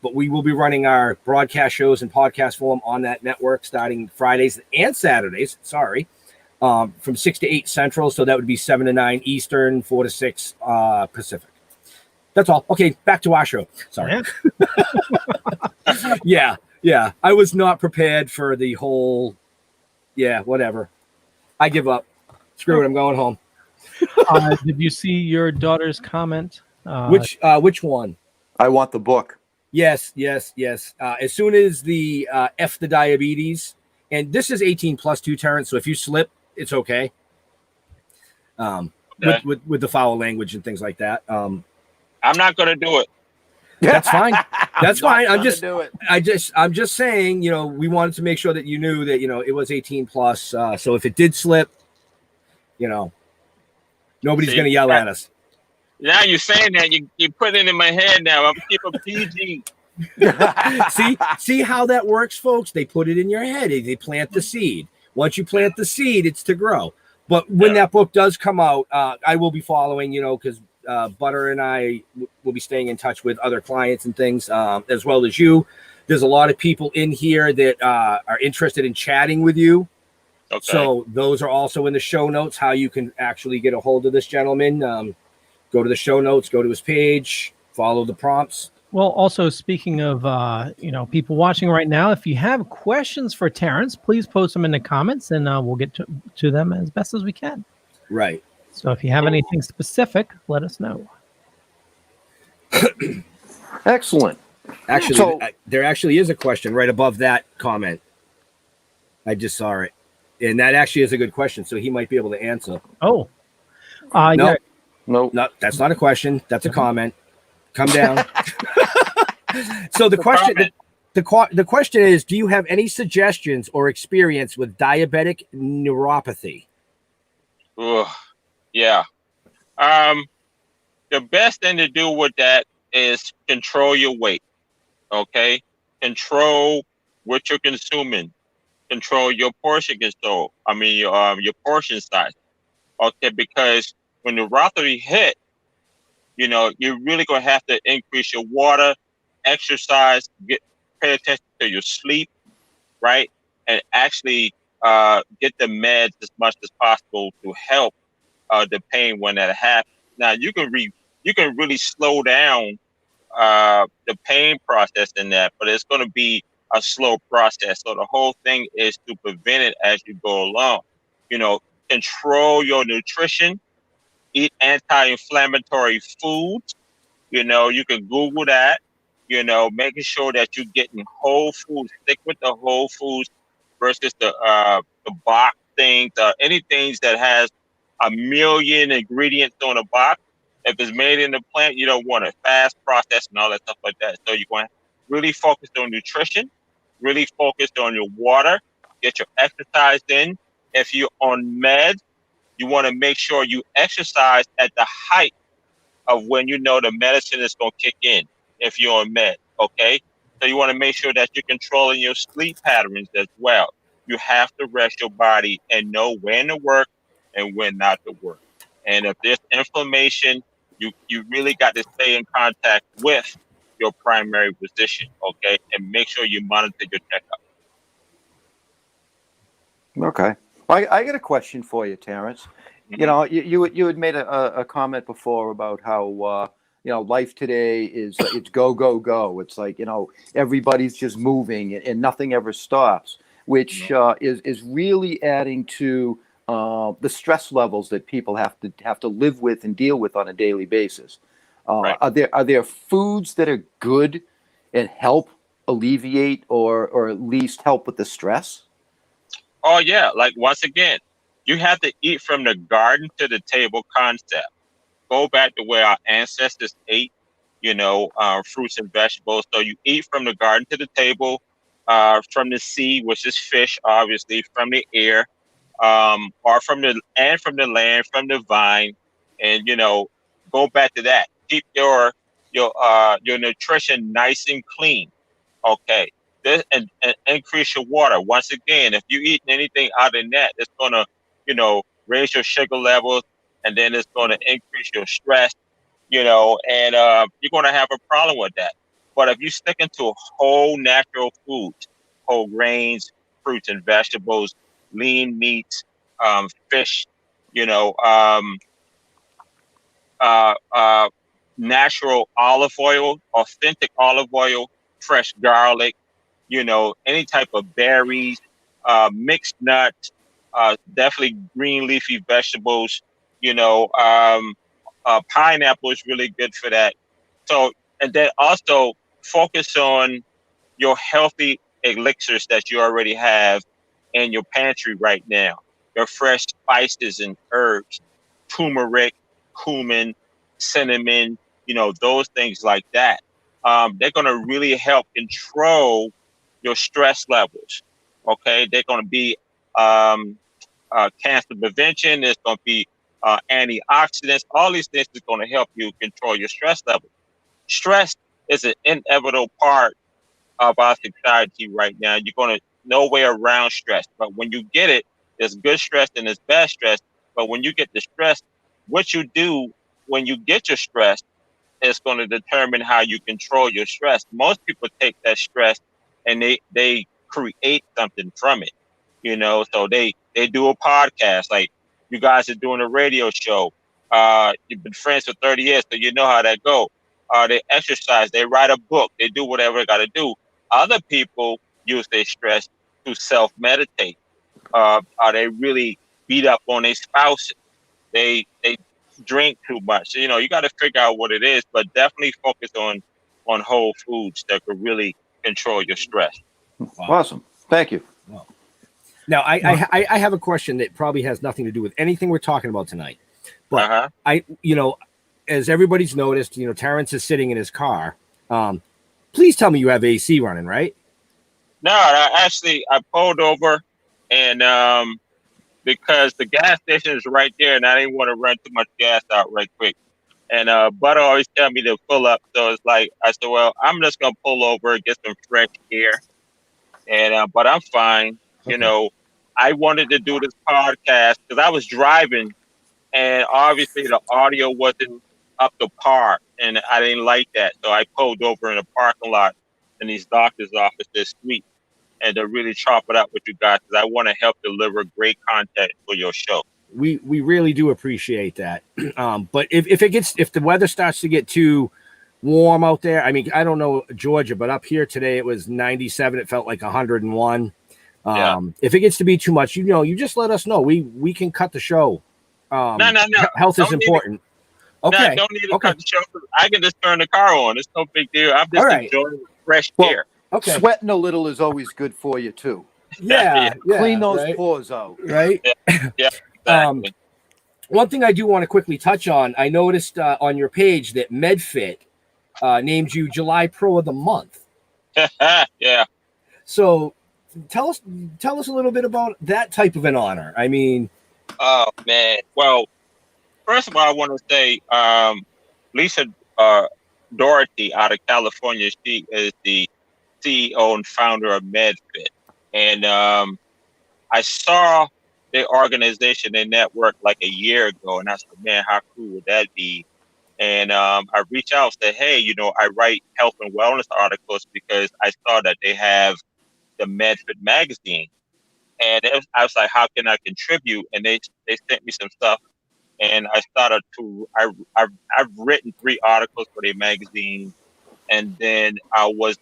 But we will be running our broadcast shows in podcast form on that network starting Fridays and Saturdays. Sorry. From 6 to 8 Central. So that would be 7 to 9 Eastern, 4 to 6 Pacific. That's all. Okay, back to our show. Sorry. Yeah. Yeah. I was not prepared for the whole, whatever. I give up. Screw it. I'm going home. Did you see your daughter's comment? Which one? I want the book. Yes. As soon as the F the diabetes, and this is 18 plus 2, Terrance. So if you slip, it's okay. With the foul language and things like that. I'm not going to do it. That's fine. That's fine. I'm just saying, we wanted to make sure that you knew that, it was 18 plus. So if it did slip, nobody's going to yell at us. Now you're saying that you put it in my head now. I'm keep a PG. See how that works, folks? They put it in your head. They plant the seed. Once you plant the seed, it's to grow. But when that book does come out, I will be following, because Butter and I will be staying in touch with other clients and things, as well as you. There's a lot of people in here that are interested in chatting with you. Okay. So those are also in the show notes, how you can actually get a hold of this gentleman. Go to the show notes, go to his page, follow the prompts. Well, also speaking of, people watching right now, if you have questions for Terrance, please post them in the comments and we'll get to them as best as we can. Right. So if you have anything specific, let us know. Excellent. Actually, there actually is a question right above that comment. I just saw it. And that actually is a good question. So he might be able to answer. Oh. No. No, that's not a question. That's a comment. Come down. So the question is, do you have any suggestions or experience with diabetic neuropathy? Yeah. The best thing to do with that is control your weight. Okay. Control what you're consuming. Control your portion control. I mean, your portion size. Okay. Because when neuropathy hit, you're really going to have to increase your water, exercise, pay attention to your sleep, right? And actually get the meds as much as possible to help the pain when that happens. Now, you can really slow down the pain process in that, but it's going to be a slow process. So the whole thing is to prevent it as you go along. Control your nutrition. Eat anti-inflammatory foods. You can Google that, making sure that you're getting whole foods. Stick with the whole foods versus the box things, any things that has a million ingredients on a box. If it's made in the plant, you don't want it fast processed and all that stuff like that. So you're going to really focus on nutrition, really focus on your water, get your exercise in. If you're on meds, you want to make sure you exercise at the height of when the medicine is going to kick in if you're on med, okay? So you want to make sure that you're controlling your sleep patterns as well. You have to rest your body and know when to work and when not to work. And if there's inflammation, you really got to stay in contact with your primary physician, okay? And make sure you monitor your checkup. Okay. I got a question for you, Terrance. Mm-hmm. You had made a comment before about how life today is it's go go go. It's like everybody's just moving and nothing ever stops, which is really adding to the stress levels that people have to live with and deal with on a daily basis. Right. Are there foods that are good and help alleviate or at least help with the stress? Oh, yeah. Like, once again, you have to eat from the garden to the table concept. Go back to where our ancestors ate, fruits and vegetables. So you eat from the garden to the table. from the sea, which is fish, obviously, from the air, or from the land, from the vine, and go back to that. Keep your nutrition nice and clean. Okay. This and increase your water. Once again, if you eat anything out of that, it's gonna, raise your sugar levels, and then it's gonna increase your stress, and you're gonna have a problem with that. But if you stick into whole natural foods, whole grains, fruits and vegetables, lean meats, fish, you know, natural olive oil, authentic olive oil, fresh garlic, any type of berries, mixed nuts, definitely green leafy vegetables, pineapple is really good for that. So, and then also focus on your healthy elixirs that you already have in your pantry right now. Your fresh spices and herbs, turmeric, cumin, cinnamon, those things like that. They're going to really help control your stress levels. Okay, they're going to be cancer prevention. There's going to be antioxidants. All these things is going to help you control your stress level. Stress is an inevitable part of our society right now. You're going to no way around stress. But when you get it, there's good stress and there's bad stress. But when you get the stress, what you do when you get your stress is going to determine how you control your stress. Most people take that stress and they create something from it, so they do a podcast, like you guys are doing a radio show. You've been friends for 30 years, so you know how that go. They exercise, they write a book, they do whatever they got to do. Other people use their stress to self-meditate. They really beat up on their spouses. They drink too much. So, you got to figure out what it is, but definitely focus on whole foods that could really control your stress. Wow. Awesome. Thank you. Wow. Now, I have a question that probably has nothing to do with anything we're talking about tonight. But as everybody's noticed, Terrance is sitting in his car. Please tell me you have AC running, right? No, I pulled over and because the gas station is right there and I didn't want to run too much gas out right quick. And Butter always tell me to pull up. So it's like, I said, well, I'm just going to pull over and get some fresh air. And but I'm fine. Okay. I wanted to do this podcast because I was driving and obviously the audio wasn't up to par and I didn't like that. So I pulled over in a parking lot in these doctor's office this week and to really chop it up with you guys because I want to help deliver great content for your show. We really do appreciate that. But if the weather starts to get too warm out there, I mean, I don't know Georgia, but up here today it was 97. It felt like 101. If it gets to be too much, you just let us know. We can cut the show. No. Health is important. Okay. No, don't need to cut the show. I can just turn the car on. It's no big deal. I'm just enjoying fresh air. Okay. Sweating a little is always good for you too. Yeah. Clean those pores out. Right. Yeah. Exactly. One thing I do want to quickly touch on, I noticed on your page that MedFit named you July Pro of the Month. Yeah. So tell us a little bit about that type of an honor. I mean, oh man. Well, first of all, I want to say Lisa Doherty out of California. She is the CEO and founder of MedFit, and I saw the organization and network like a year ago, and I said, man, how cool would that be? And I reached out and said, hey, I write health and wellness articles because I saw that they have the MedFit magazine. And I was like, how can I contribute? And they sent me some stuff. And I started I've written 3 articles for their magazine. And then I was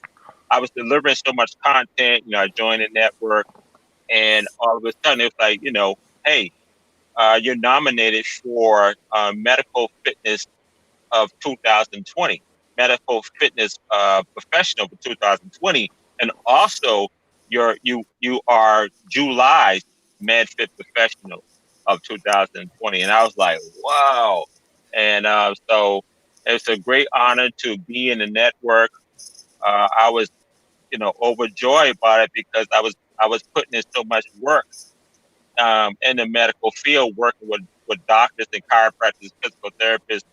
delivering so much content, I joined the network. And all of a sudden, it was like, hey, you're nominated for Medical Fitness of 2020, Medical Fitness Professional for 2020, and also you are July's MedFit Professional of 2020. And I was like, wow. And so it's a great honor to be in the network. I was overjoyed about it because I was putting in so much work in the medical field, working with doctors and chiropractors, physical therapists,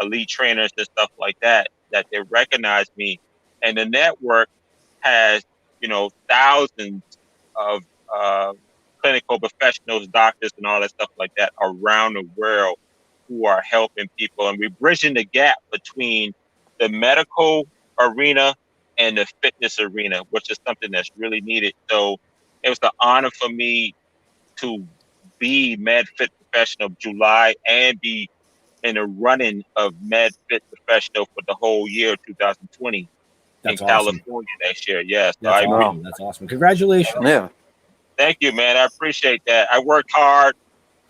elite trainers and stuff like that they recognize me. And the network has, thousands of clinical professionals, doctors, and all that stuff like that around the world who are helping people. And we're bridging the gap between the medical arena and the fitness arena, which is something that's really needed. So it was an honor for me to be MedFit Professional of July and be in the running of MedFit Professional for the whole year of 2020 That's in awesome. California next year. Yes. That's awesome. That's awesome. Congratulations. Yeah. Thank you, man. I appreciate that. I worked hard,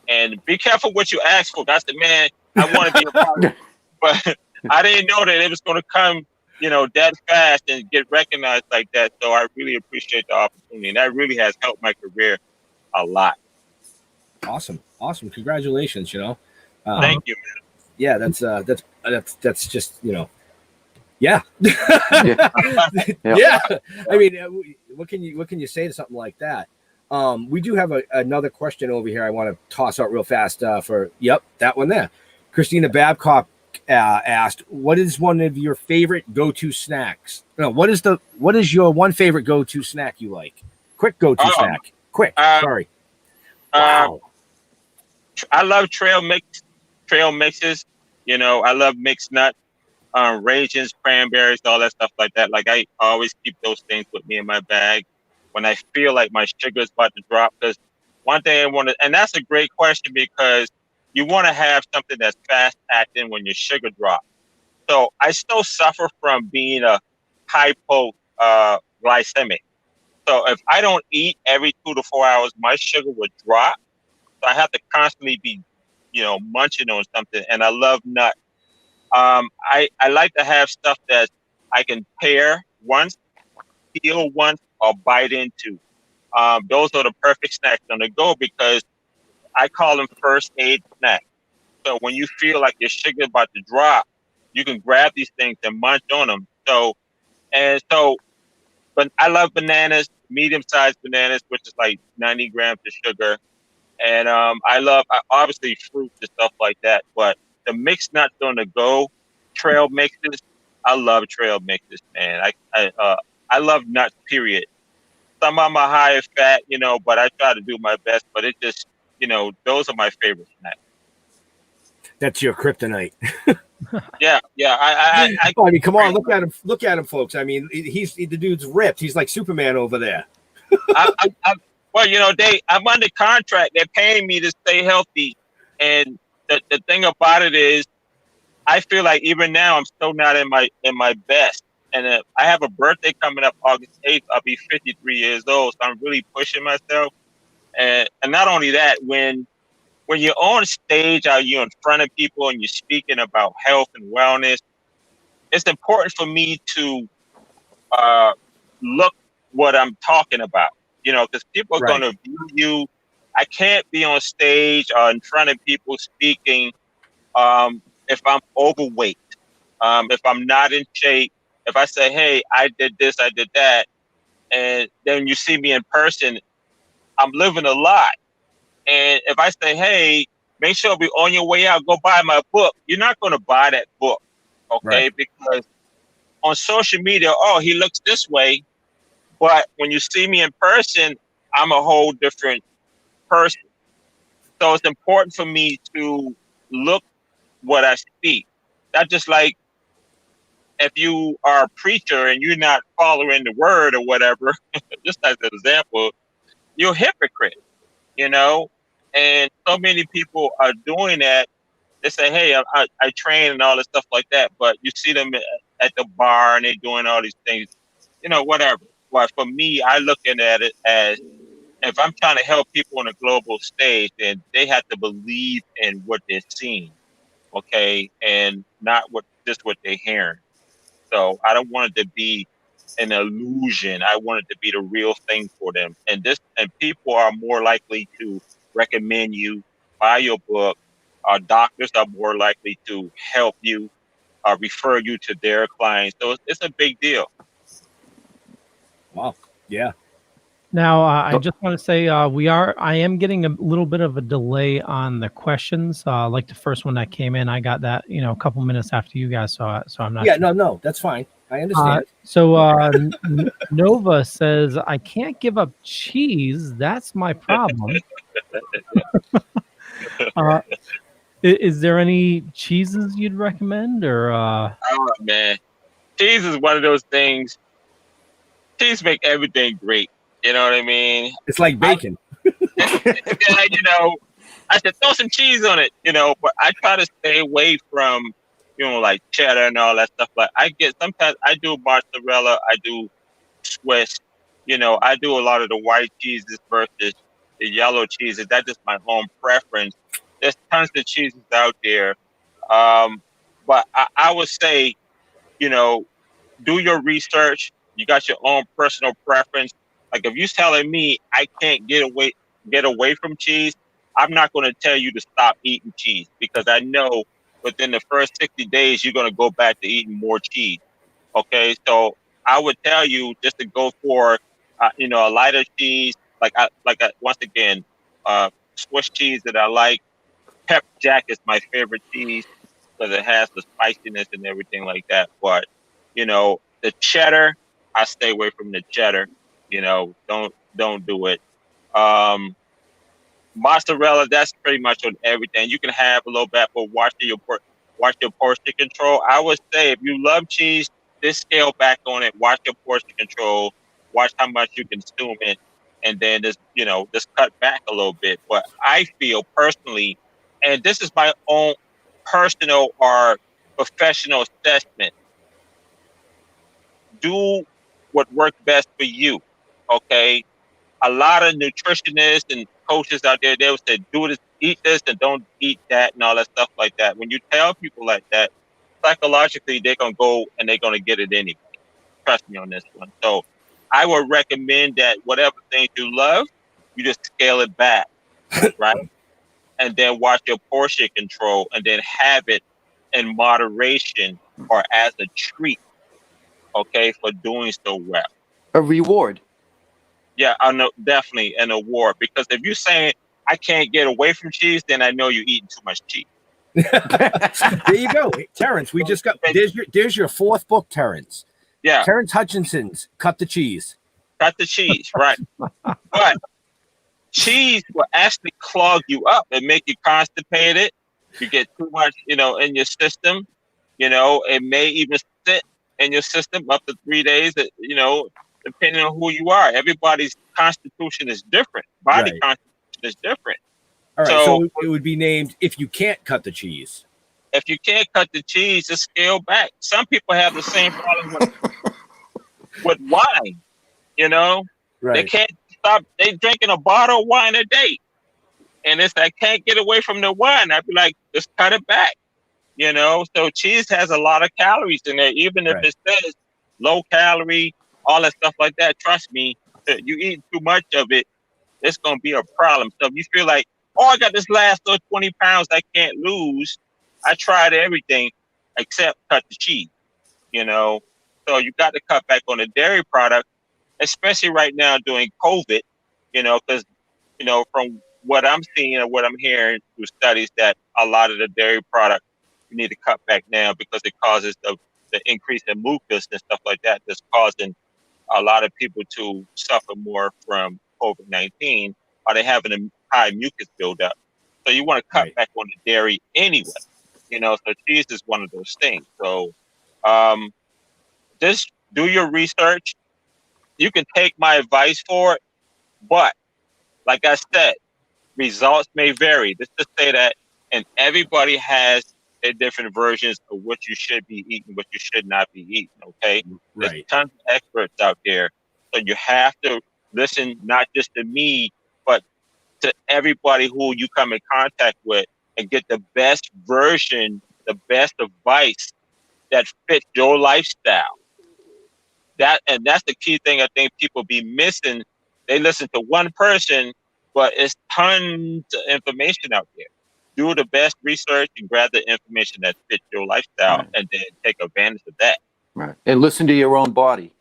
and be careful what you ask for. That's the man I want to be a part of. But I didn't know that it was going to come, that fast and get recognized like that. So I really appreciate the opportunity. And that really has helped my career a lot. Awesome. Congratulations. Thank you, man. Yeah, that's just, yeah. Yeah. Yeah. I mean, what can you say to something like that? We do have another question over here I want to toss out real fast for that one there. Christina Babcock asked, what is one of your favorite go-to snacks? No, what is your one favorite go-to snack you like? Quick go-to snack. Quick. Sorry. Wow. I love trail mixes. I love mixed nuts, raisins, cranberries, all that stuff like that. Like I always keep those things with me in my bag when I feel like my sugar is about to drop. Because one thing I want to, and that's a great question because you want to have something that's fast acting when your sugar drops. So I still suffer from being a hypoglycemic. So if I don't eat every 2 to 4 hours, my sugar would drop. So I have to constantly be, munching on something. And I love nuts. I like to have stuff that I can pair once, peel once, or bite into. Those are the perfect snacks on the go because I call them first aid snacks. So when you feel like your sugar is about to drop, you can grab these things and munch on them. But I love bananas, medium-sized bananas, which is like 90 grams of sugar. And I love, obviously, fruits and stuff like that. But the mixed nuts on the go, trail mixes, I love trail mixes, man. I love nuts, period. Some of them are high in fat, but I try to do my best. But it just, those are my favorite snacks. That's your kryptonite. Yeah. I mean, come on, look at him, folks. I mean, the dude's ripped. He's like Superman over there. Well, I'm under contract. They're paying me to stay healthy. And the thing about it is, I feel like even now I'm still not in my best. And I have a birthday coming up August 8th. I'll be 53 years old. So I'm really pushing myself. And not only that, when you're on stage or you're in front of people and you're speaking about health and wellness, it's important for me to look what I'm talking about. Because people are going to view you. I can't be on stage or in front of people speaking if I'm overweight, if I'm not in shape. If I say, hey, I did this, I did that, and then you see me in person, I'm living a lie. And if I say, hey, make sure we on your way out, go buy my book, you're not going to buy that book, okay? Right. Because on social media, he looks this way. But when you see me in person, I'm a whole different person. So it's important for me to look what I speak. That's just like if you are a preacher and you're not following the word or whatever, just as an example, you're a hypocrite, And so many people are doing that. They say, hey, I train and all this stuff like that. But you see them at the bar and they're doing all these things, whatever. But for me, I look at it as if I'm trying to help people on a global stage, then they have to believe in what they're seeing, okay, and not just what they're hearing. So I don't want it to be an illusion. I want it to be the real thing for them. And people are more likely to recommend you, buy your book. Our doctors are more likely to help you, refer you to their clients. So it's a big deal. Wow. Yeah. Now, I just want to say I am getting a little bit of a delay on the questions. Like the first one that came in, I got that, a couple minutes after you guys saw it. So I'm not Yeah. sure. No, that's fine. I understand. Nova says, I can't give up cheese. That's my problem. Is there any cheeses you'd recommend or? Oh man, cheese is one of those things. Cheese make everything great. You know what I mean? It's like bacon. I said throw some cheese on it. But I try to stay away from, like cheddar and all that stuff. But sometimes I do mozzarella, I do Swiss. I do a lot of the white cheeses versus the yellow cheeses. That's just my own preference. There's tons of cheeses out there. But I would say, do your research. You got your own personal preference. Like if you're telling me I can't get away from cheese, I'm not going to tell you to stop eating cheese because I know within the first 60 days you're going to go back to eating more cheese. Okay, so I would tell you just to go for a lighter cheese. Once again, Swiss cheese that I like. Pep Jack is my favorite cheese because it has the spiciness and everything like that. But the cheddar, I stay away from the cheddar. Don't do it. Mozzarella, that's pretty much on everything. You can have a little bit, but watch your portion control. I would say if you love cheese, just scale back on it. Watch your portion control. Watch how much you consume it, and then just cut back a little bit. But I feel personally, and this is my own personal or professional assessment, do what works best for you. Okay, a lot of nutritionists and coaches out there, they will say, do this, eat this, and don't eat that, and all that stuff like that. When you tell people like that, psychologically, they're going to go and they're going to get it anyway. Trust me on this one. So I would recommend that whatever things you love, you just scale it back, right? And then watch your portion control and then have it in moderation or as a treat, okay, for doing so well. A reward. Yeah, I know, definitely an award. Because if you're saying I can't get away from cheese, then I know you're eating too much cheese. There you go, Terrance. We just got there's your fourth book, Terrance. Yeah, Terrance Hutchinson's Cut the Cheese. Cut the cheese, right? But cheese will actually clog you up and make you constipated. You get too much, in your system. It may even sit in your system up to 3 days. Depending on who you are, everybody's constitution is different. Body constitution is different. All right, so it would be named If You Can't Cut the Cheese. If you can't cut the cheese, just scale back. Some people have the same problem with wine. Right. They can't stop. They drinking a bottle of wine a day, and it's like can't get away from the wine. I'd be like, just cut it back. So cheese has a lot of calories in there, even if it says low calorie. All that stuff like that, trust me, you eat too much of it, it's going to be a problem. So if you feel like, I got this last 20 pounds I can't lose, I tried everything except cut the cheese, So you got to cut back on the dairy product, especially right now during COVID, because, from what I'm seeing and what I'm hearing through studies that a lot of the dairy product, you need to cut back now because it causes the increase in mucus and stuff like that that's causing a lot of people to suffer more from COVID-19, or they having a high mucus buildup. So you want to cut back on the dairy anyway, So cheese is one of those things. So just do your research. You can take my advice for it, but like I said, results may vary. Just to say that, and everybody has their different versions of what you should be eating, what you should not be eating. Okay, there's tons of experts out there, so you have to listen not just to me, but to everybody who you come in contact with, and get the best version, the best advice that fits your lifestyle. That's the key thing I think people be missing. They listen to one person, but it's tons of information out there. Do the best research and grab the information that fits your lifestyle, and then take advantage of that. Right. And listen to your own body.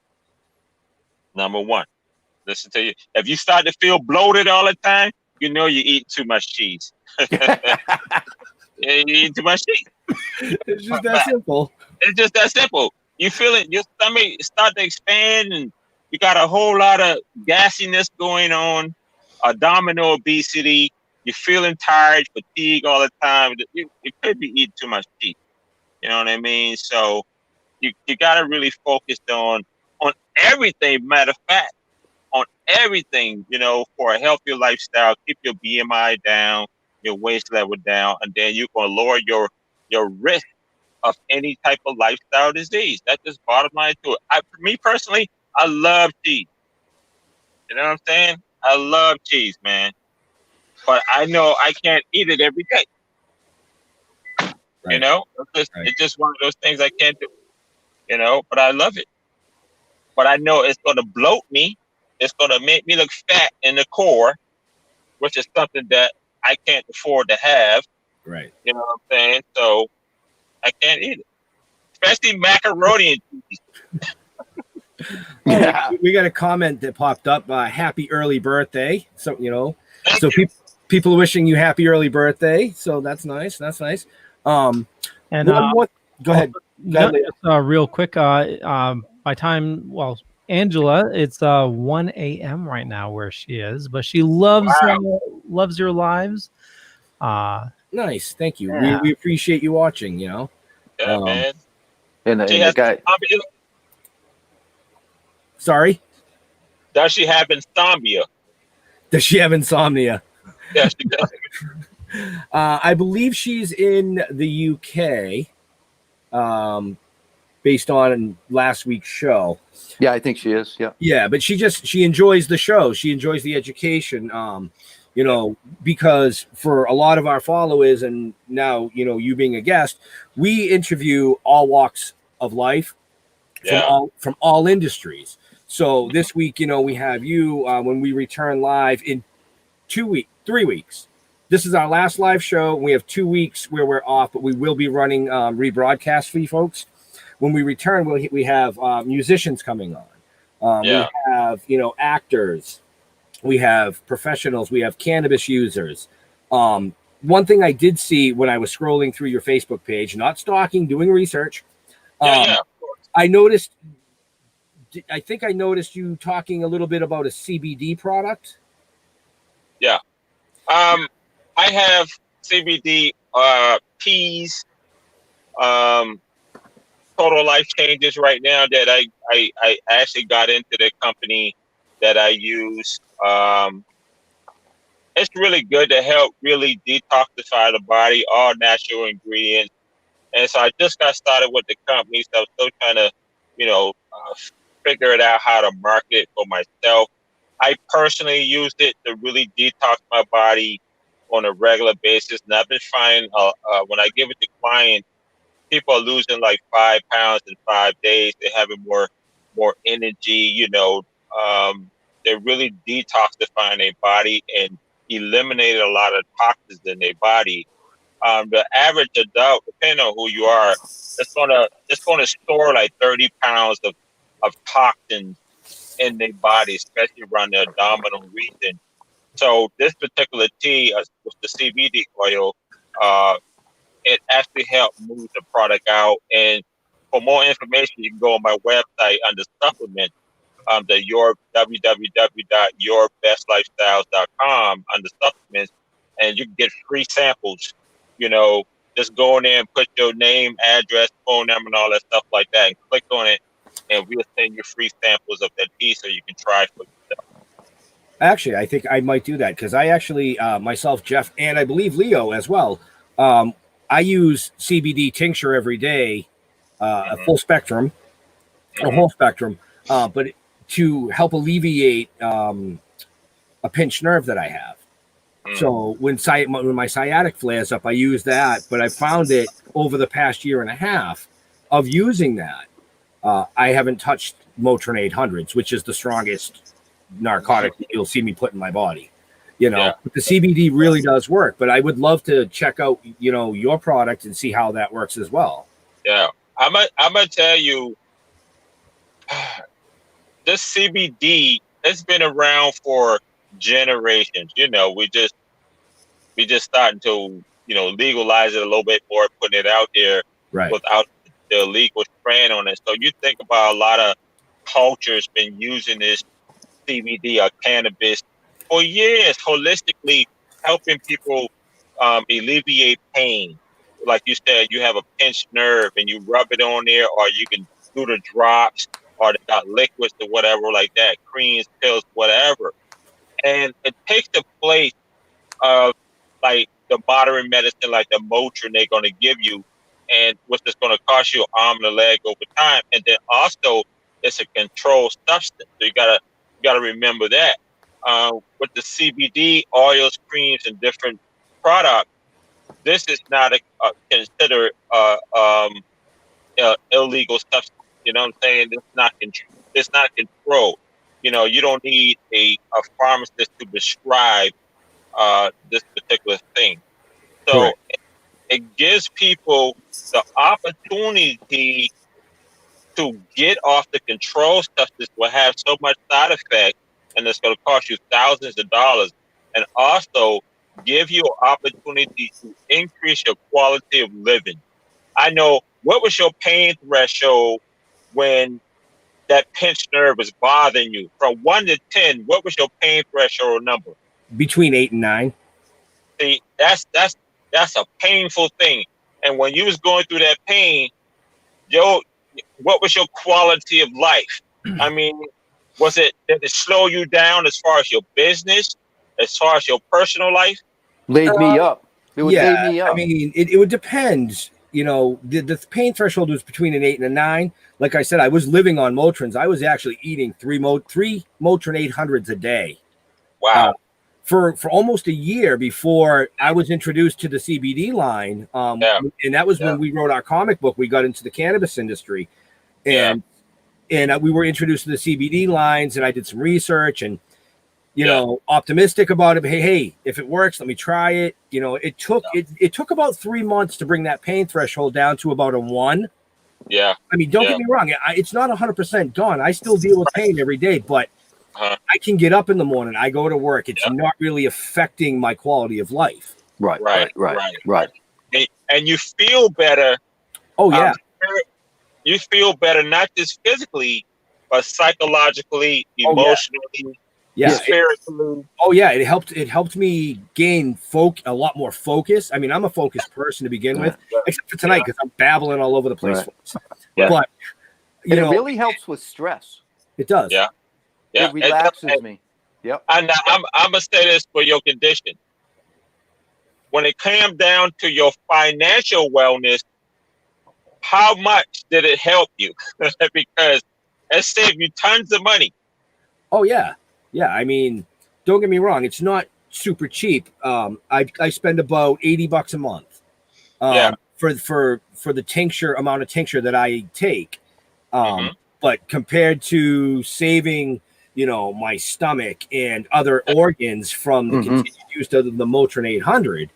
Number one. Listen to you. If you start to feel bloated all the time, you know you eat too much cheese. You eat too much cheese. It's just that simple. It's just that simple. You feel it, your stomach start to expand, and you got a whole lot of gassiness going on, abdominal obesity. You're feeling tired, fatigue all the time. You could be eating too much cheese. You know what I mean? So you got to really focus on everything. Matter of fact, on everything, for a healthier lifestyle. Keep your BMI down, your waist level down, and then you're going to lower your risk of any type of lifestyle disease. That's just bottom line to it. For me personally, I love cheese. You know what I'm saying? I love cheese, man. But I know I can't eat it every day. Right. It's just one of those things I can't do. But I love it. But I know it's going to bloat me. It's going to make me look fat in the core, which is something that I can't afford to have. Right. You know what I'm saying? So I can't eat it. Especially macaroni and cheese. Yeah. We got a comment that popped up. Happy early birthday. So, people are wishing you happy early birthday. So that's nice. That's nice. Go ahead. Real quick. By time, Angela, it's 1 a.m. right now where she is, but she loves your lives. Nice, thank you. Yeah. We appreciate you watching. Yeah, man. And the guy. Sorry. Does she have insomnia? Does she have insomnia? Yeah, she does. I believe she's in the UK. Based on last week's show. Yeah, I think she is. Yeah. Yeah, but she enjoys the show. She enjoys the education. Because for a lot of our followers, and now, you being a guest, we interview all walks of life from all industries. So this week, we have you when we return live in 3 weeks. This is our last live show. We have 2 weeks where we're off, but we will be running rebroadcast for you folks. When we return, we have musicians coming on. We have, actors. We have professionals. We have cannabis users. One thing I did see when I was scrolling through your Facebook page, not stalking, doing research. I think I noticed you talking a little bit about a CBD product. Yeah. I have CBD teas. Total life changes right now that I actually got into the company that I use. It's really good to help really detoxify the body, all natural ingredients. And so I just got started with the company, so I'm still trying to, figure it out how to market it for myself. I personally used it to really detox my body on a regular basis, and I've been finding when I give it to clients, people are losing like 5 pounds in 5 days. They're having more energy. They're really detoxifying their body and eliminating a lot of toxins in their body. The average adult, depending on who you are, it's gonna store like 30 pounds of toxins in their body, especially around the abdominal region. So this particular tea with the CBD oil, it actually helped move the product out. And for more information, you can go on my website under supplements, www.yourbestlifestyles.com under supplements, and you can get free samples. Just go in there and put your name, address, phone number, and all that stuff like that, and click on it, and we'll send you free samples of that tea so you can try for yourself. Actually, I think I might do that because I actually, myself, Jeff, and I believe Leo as well, I use CBD tincture every day, a full spectrum, a whole spectrum, but to help alleviate a pinched nerve that I have. So when my sciatic flares up, I use that, but I found it over the past year and a half of using that. I haven't touched Motrin 800s, which is the strongest narcotic you'll see me put in my body. But the CBD really does work, but I would love to check out, your product and see how that works as well. Yeah. I'm gonna tell you, this CBD, it's been around for generations. You know, we just starting to, you know, legalize it a little bit more, putting it out there Right. without the legal strand on it. So you think about a lot of cultures been using this CBD or cannabis for years, holistically helping people alleviate pain. Like you said, you have a pinched nerve and you rub it on there, or you can do the drops, or they got liquids or whatever like that, creams, pills, whatever. And it takes the place of like the modern medicine, like the Motrin they're going to give you, and what's just going to cost you an arm and a leg over time. And then also, it's a controlled substance, so you gotta remember that. With the CBD oils, creams, and different products, this is not considered illegal substance. You know what I'm saying? It's not controlled. You know, you don't need a pharmacist to prescribe this particular thing. So it gives people the opportunity to get off the control substance will have so much side effect, and it's going to cost you thousands of dollars, and also give you an opportunity to increase your quality of living. I know, what was your pain threshold when that pinched nerve was bothering you? From 1 to 10, what was your pain threshold number? Between 8 and 9. See, that's a painful thing. And when you was going through that pain, what was your quality of life? I mean, did it slow you down as far as your business, as far as your personal life? Laid me up. It would lay me up. I mean, it would depend. You know, the pain threshold was between an 8 and a 9. Like I said, I was living on Motrins. I was actually eating three Motrin 800s a day. Wow. For almost a year before I was introduced to the CBD line. And that was when we wrote our comic book. We got into the cannabis industry, and we were introduced to the CBD lines, and I did some research and, you know, optimistic about it. Hey, if it works, let me try it. You know, it took about 3 months to bring that pain threshold down to about a 1. Yeah. I mean, don't get me wrong. It's not 100% gone. I still deal with pain every day, but I can get up in the morning. I go to work. It's not really affecting my quality of life. Right. And you feel better. Oh, yeah. You feel better, not just physically, but psychologically, emotionally, spiritually. It helped me gain a lot more focus. I mean, I'm a focused person to begin with, except for tonight because I'm babbling all over the place. But it really helps with stress. It does. Yeah. It relaxes me. Yep. And I'm gonna say this for your condition. When it came down to your financial wellness, how much did it help you? Because it saved you tons of money. Oh yeah. I mean, don't get me wrong. It's not super cheap. I spend about $80 a month. For the amount of tincture that I take. But compared to saving, you know, my stomach and other organs from the continued use of the Motrin 800,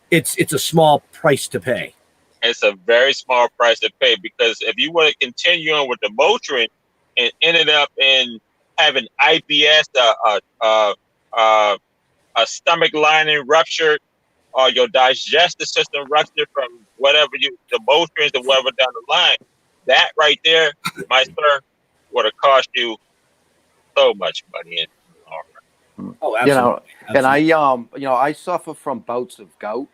it's a small price to pay. It's a very small price to pay, because if you want to continue on with the Motrin and ended up in having IBS, a stomach lining ruptured, or your digestive system ruptured from the Motrins or whatever down the line, that right there, my sir, would have cost you so much money. Oh, absolutely. And I suffer from bouts of gout.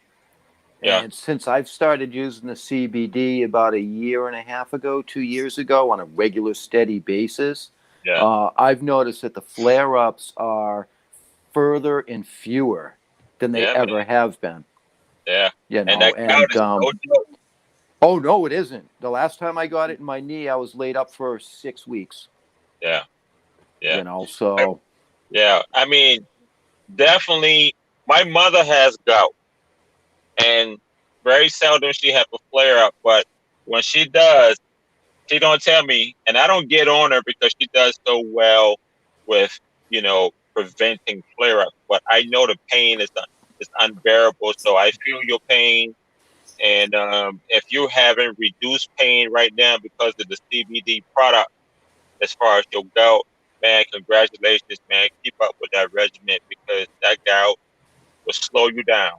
And since I've started using the CBD about 1.5 years ago, 2 years ago, on a regular, steady basis, I've noticed that the flare-ups are further and fewer than they ever have been. Yeah. You know, and that gout is no joke. Oh, no, it isn't. The last time I got it in my knee, I was laid up for 6 weeks. Yeah. You know, so. Yeah. I mean, definitely, my mother has gout. And very seldom she has a flare up. But when she does, she don't tell me. And I don't get on her because she does so well with, you know, preventing flare up. But I know the pain is unbearable. So I feel your pain. And if you're having reduced pain right now because of the CBD product, as far as your gout. Man, congratulations, man. Keep up with that regimen because that gout will slow you down.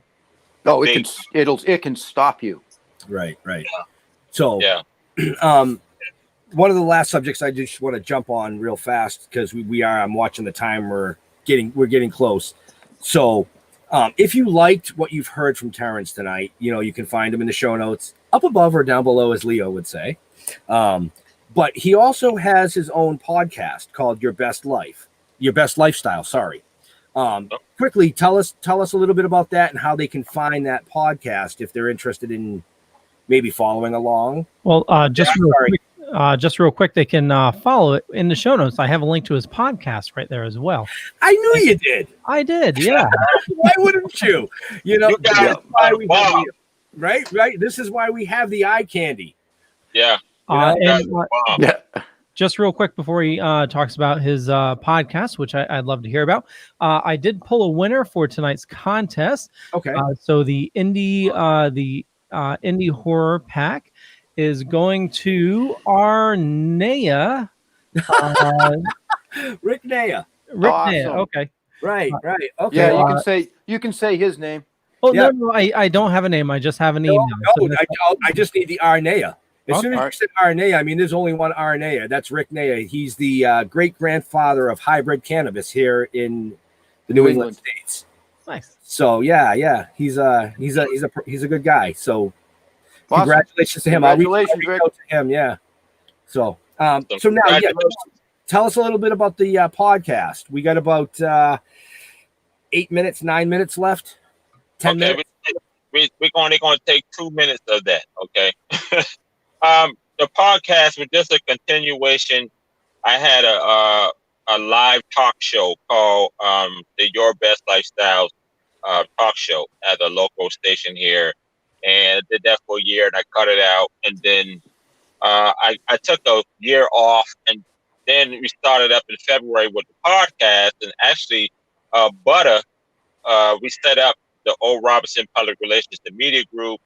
Oh, Big. it can stop you. Right. So, Yeah. One of the last subjects I just want to jump on real fast because I'm watching the time. We're getting close. So, if you liked what you've heard from Terrance tonight, you can find him in the show notes up above or down below, as Leo would say. But he also has his own podcast called Your Best Lifestyle. Sorry. Quickly tell us a little bit about that and how they can find that podcast if they're interested in maybe following along. Well, just real quick, they can follow it in the show notes. I have a link to his podcast right there as well. I knew you did. I did, yeah. Why wouldn't you? You guys that's why we have bomb. right. This is why we have the eye candy. Yeah. Just real quick before he talks about his podcast, which I'd love to hear about, I did pull a winner for tonight's contest. Okay. So the indie horror pack is going to Arnea. Rick Naya. Naya. Okay. Right. Okay. Yeah, you can say his name. Oh, yeah. No, I don't have a name. I just have an email. No, I just need the Arnea. As soon as you said Arnea, I mean, there's only one Arnea. That's Rick Naya. He's the great-grandfather of hybrid cannabis here in the New England states. Nice. So yeah, he's a good guy. So congratulations to him. Congratulations, I'll reach out to him. Yeah. So now, tell us a little bit about the podcast. We got about 9 minutes left. 10 minutes. We're only going to take 2 minutes of that. Okay. The podcast was just a continuation. I had a live talk show called the Your Best Lifestyle talk show at a local station here, and I did that for a year, and I cut it out, and then I took a year off, and then we started up in February with the podcast, and actually Butter, we set up the Old Robinson Public Relations, the media group.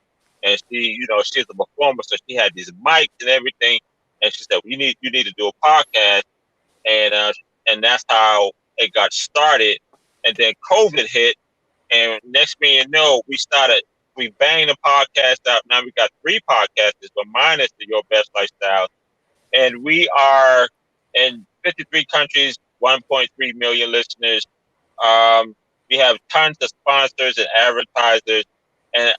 And she, she's a performer, so she had these mics and everything. And she said, "You need to do a podcast," and that's how it got started. And then COVID hit, and next thing you know, we banged the podcast out. Now we got 3 podcasts, but mine is the Your Best Lifestyle, and we are in 53 countries, 1.3 million listeners. We have tons of sponsors and advertisers, and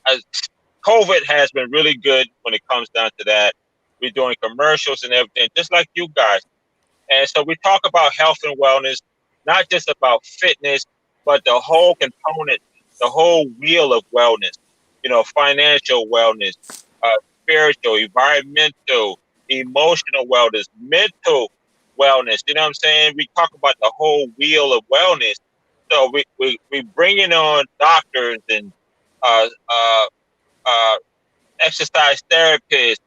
COVID has been really good when it comes down to that. We're doing commercials and everything, just like you guys. And so we talk about health and wellness, not just about fitness, but the whole component, the whole wheel of wellness, financial wellness, spiritual, environmental, emotional wellness, mental wellness. You know what I'm saying? We talk about the whole wheel of wellness. So we bring in on doctors and exercise therapists,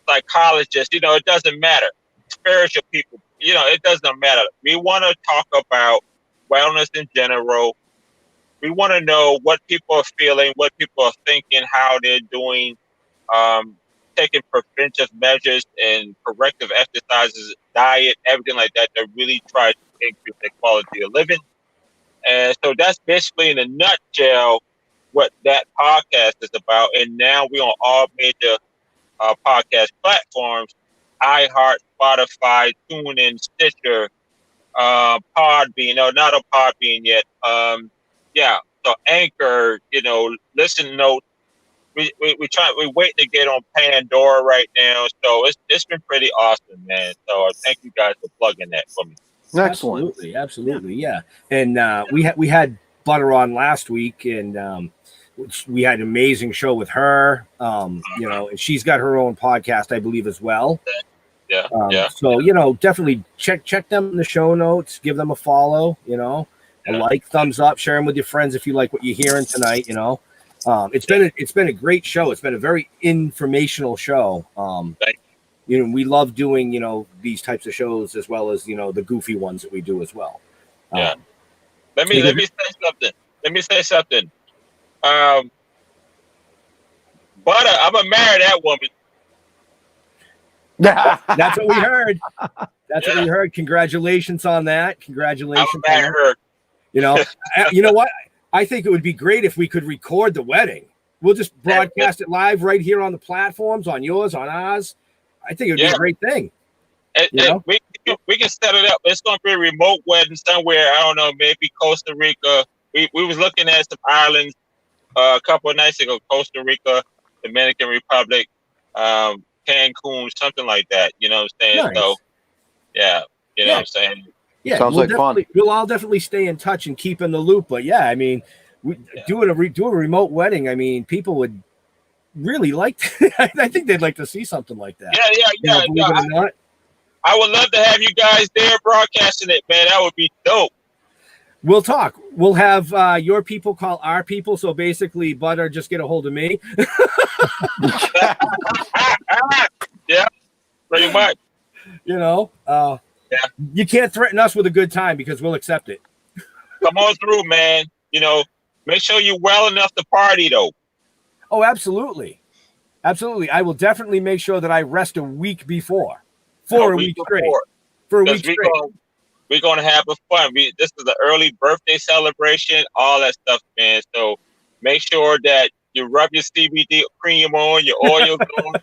psychologists, it doesn't matter. Spiritual people, it doesn't matter. We want to talk about wellness in general. We want to know what people are feeling, what people are thinking, how they're doing, taking preventive measures and corrective exercises, diet, everything like that, to really try to increase their quality of living. And so that's basically in a nutshell what that podcast is about. And now we're on all major podcast platforms: iHeart, Spotify, TuneIn, Stitcher, Podbean. No, not on Podbean yet. So Anchor, Listen Note. We're waiting to get on Pandora right now. So it's been pretty awesome, man. So thank you guys for plugging that for me. Excellent. Absolutely, yeah. And we had Butter on last week, and we had an amazing show with her. And she's got her own podcast, I believe, as well. Yeah. So definitely check them in the show notes. Give them a follow. A like, thumbs up, share them with your friends if you like what you're hearing tonight. It's been a great show. It's been a very informational show. We love doing these types of shows as well as the goofy ones that we do as well. Let me say something. Butter, I'm gonna marry that woman. That's what we heard. That's what we heard. Congratulations on that. Congratulations. I heard. You know, you know what? I think it would be great if we could record the wedding. We'll just broadcast it live right here on the platforms, on yours, on ours. I think it would be a great thing. And we can set it up. It's going to be a remote wedding somewhere. I don't know, maybe Costa Rica. We was looking at some islands a couple of nights ago. Costa Rica, Dominican Republic, Cancun, something like that. You know what I'm saying? Nice. So, yeah, you know what I'm saying? Yeah, sounds like fun. We'll all definitely stay in touch and keep in the loop. But yeah, I mean, do a remote wedding. I mean, people would really like. I think they'd like to see something like that. Yeah. Believe it or not. I would love to have you guys there broadcasting it, man. That would be dope. We'll talk. We'll have your people call our people. So basically, Butter, just get a hold of me. Yeah, pretty much. You know, you can't threaten us with a good time because we'll accept it. Come on through, man. You know, make sure you're well enough to party, though. Oh, absolutely. Absolutely. I will definitely make sure that I rest a week before. For a week straight. For a week straight. We're going to have fun. This is the early birthday celebration, all that stuff, man. So make sure that you rub your CBD cream on, your oils on,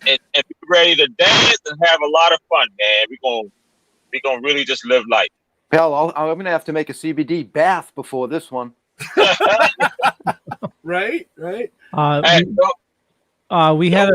and be ready to dance and have a lot of fun, man. We're gonna really just live life. Pal, I'm going to have to make a CBD bath before this one. Right. We had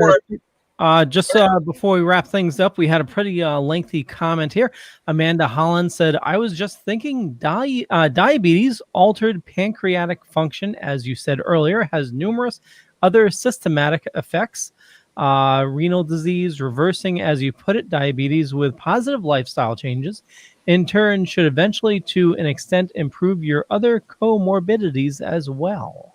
before we wrap things up, we had a pretty lengthy comment here. Amanda Holland said, I was just thinking diabetes, altered pancreatic function, as you said earlier, has numerous other systematic effects. Renal disease, reversing, as you put it, diabetes with positive lifestyle changes, in turn, should eventually, to an extent, improve your other comorbidities as well.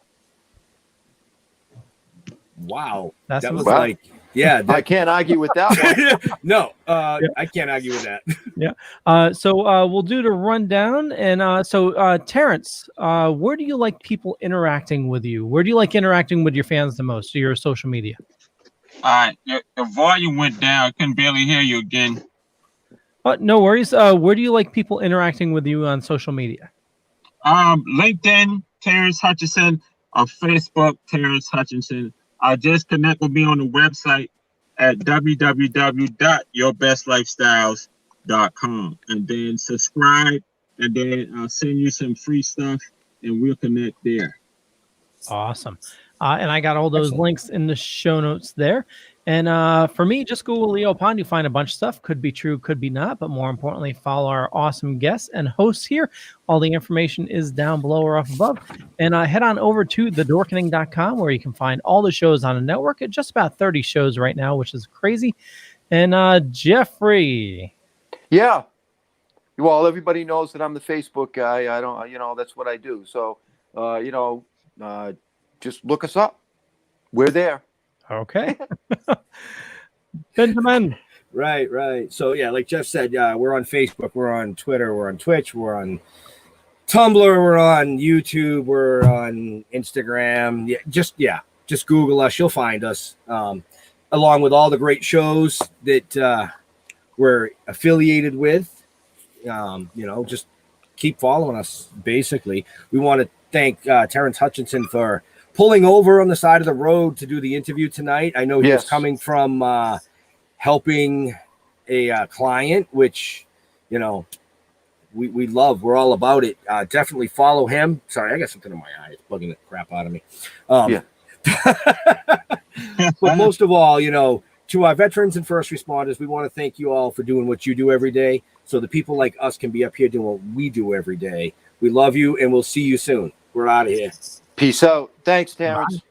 Wow. That was like, I can't argue with that one. No, I can't argue with that. So we'll do the rundown. And so Terrance, where do you like people interacting with you? Where do you like interacting with your fans the most? Your social media? All right. Your volume went down. I couldn't barely hear you again. No worries. Where do you like people interacting with you on social media? LinkedIn, Terrance Hutchinson, or Facebook, Terrance Hutchinson. Just connect with me on the website at www.yourbestlifestyles.com, and then subscribe, and then I'll send you some free stuff, and we'll connect there. Awesome. And I got all those links in the show notes there. And for me, just Google Leo Pond. You find a bunch of stuff. Could be true, could be not. But more importantly, follow our awesome guests and hosts here. All the information is down below or up above. And head on over to thedorkening.com, where you can find all the shows on the network. At just about 30 shows right now, which is crazy. And Jeffrey. Yeah. Well, everybody knows that I'm the Facebook guy. I don't, that's what I do. So, just look us up. We're there. Okay. Benjamin. Right. So yeah, like Jeff said, we're on Facebook, we're on Twitter, we're on Twitch, we're on Tumblr, we're on YouTube, we're on Instagram. Just Google us, you'll find us. Along with all the great shows that we're affiliated with. Just keep following us. Basically, we want to thank Terrance Hutchinson for pulling over on the side of the road to do the interview tonight. I know he was coming from helping a client, which, we love. We're all about it. Definitely follow him. Sorry, I got something in my eye. It's bugging the crap out of me. But most of all, to our veterans and first responders, we want to thank you all for doing what you do every day, so the people like us can be up here doing what we do every day. We love you, and we'll see you soon. We're out of here. Peace out. Thanks, Terrance.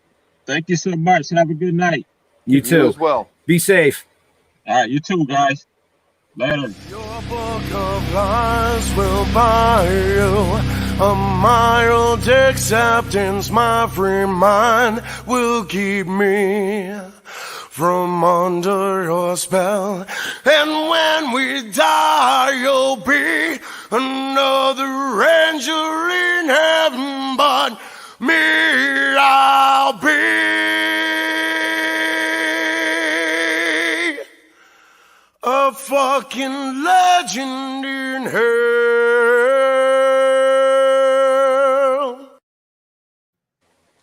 Thank you so much. Have a good night. You too. You as well. Be safe. All right, you too, guys. Later. Your book of lies will buy you a mild acceptance. My free mind will keep me from under your spell. And when we die, you'll be another angel in heaven, but me, I'll be a fucking legend in her.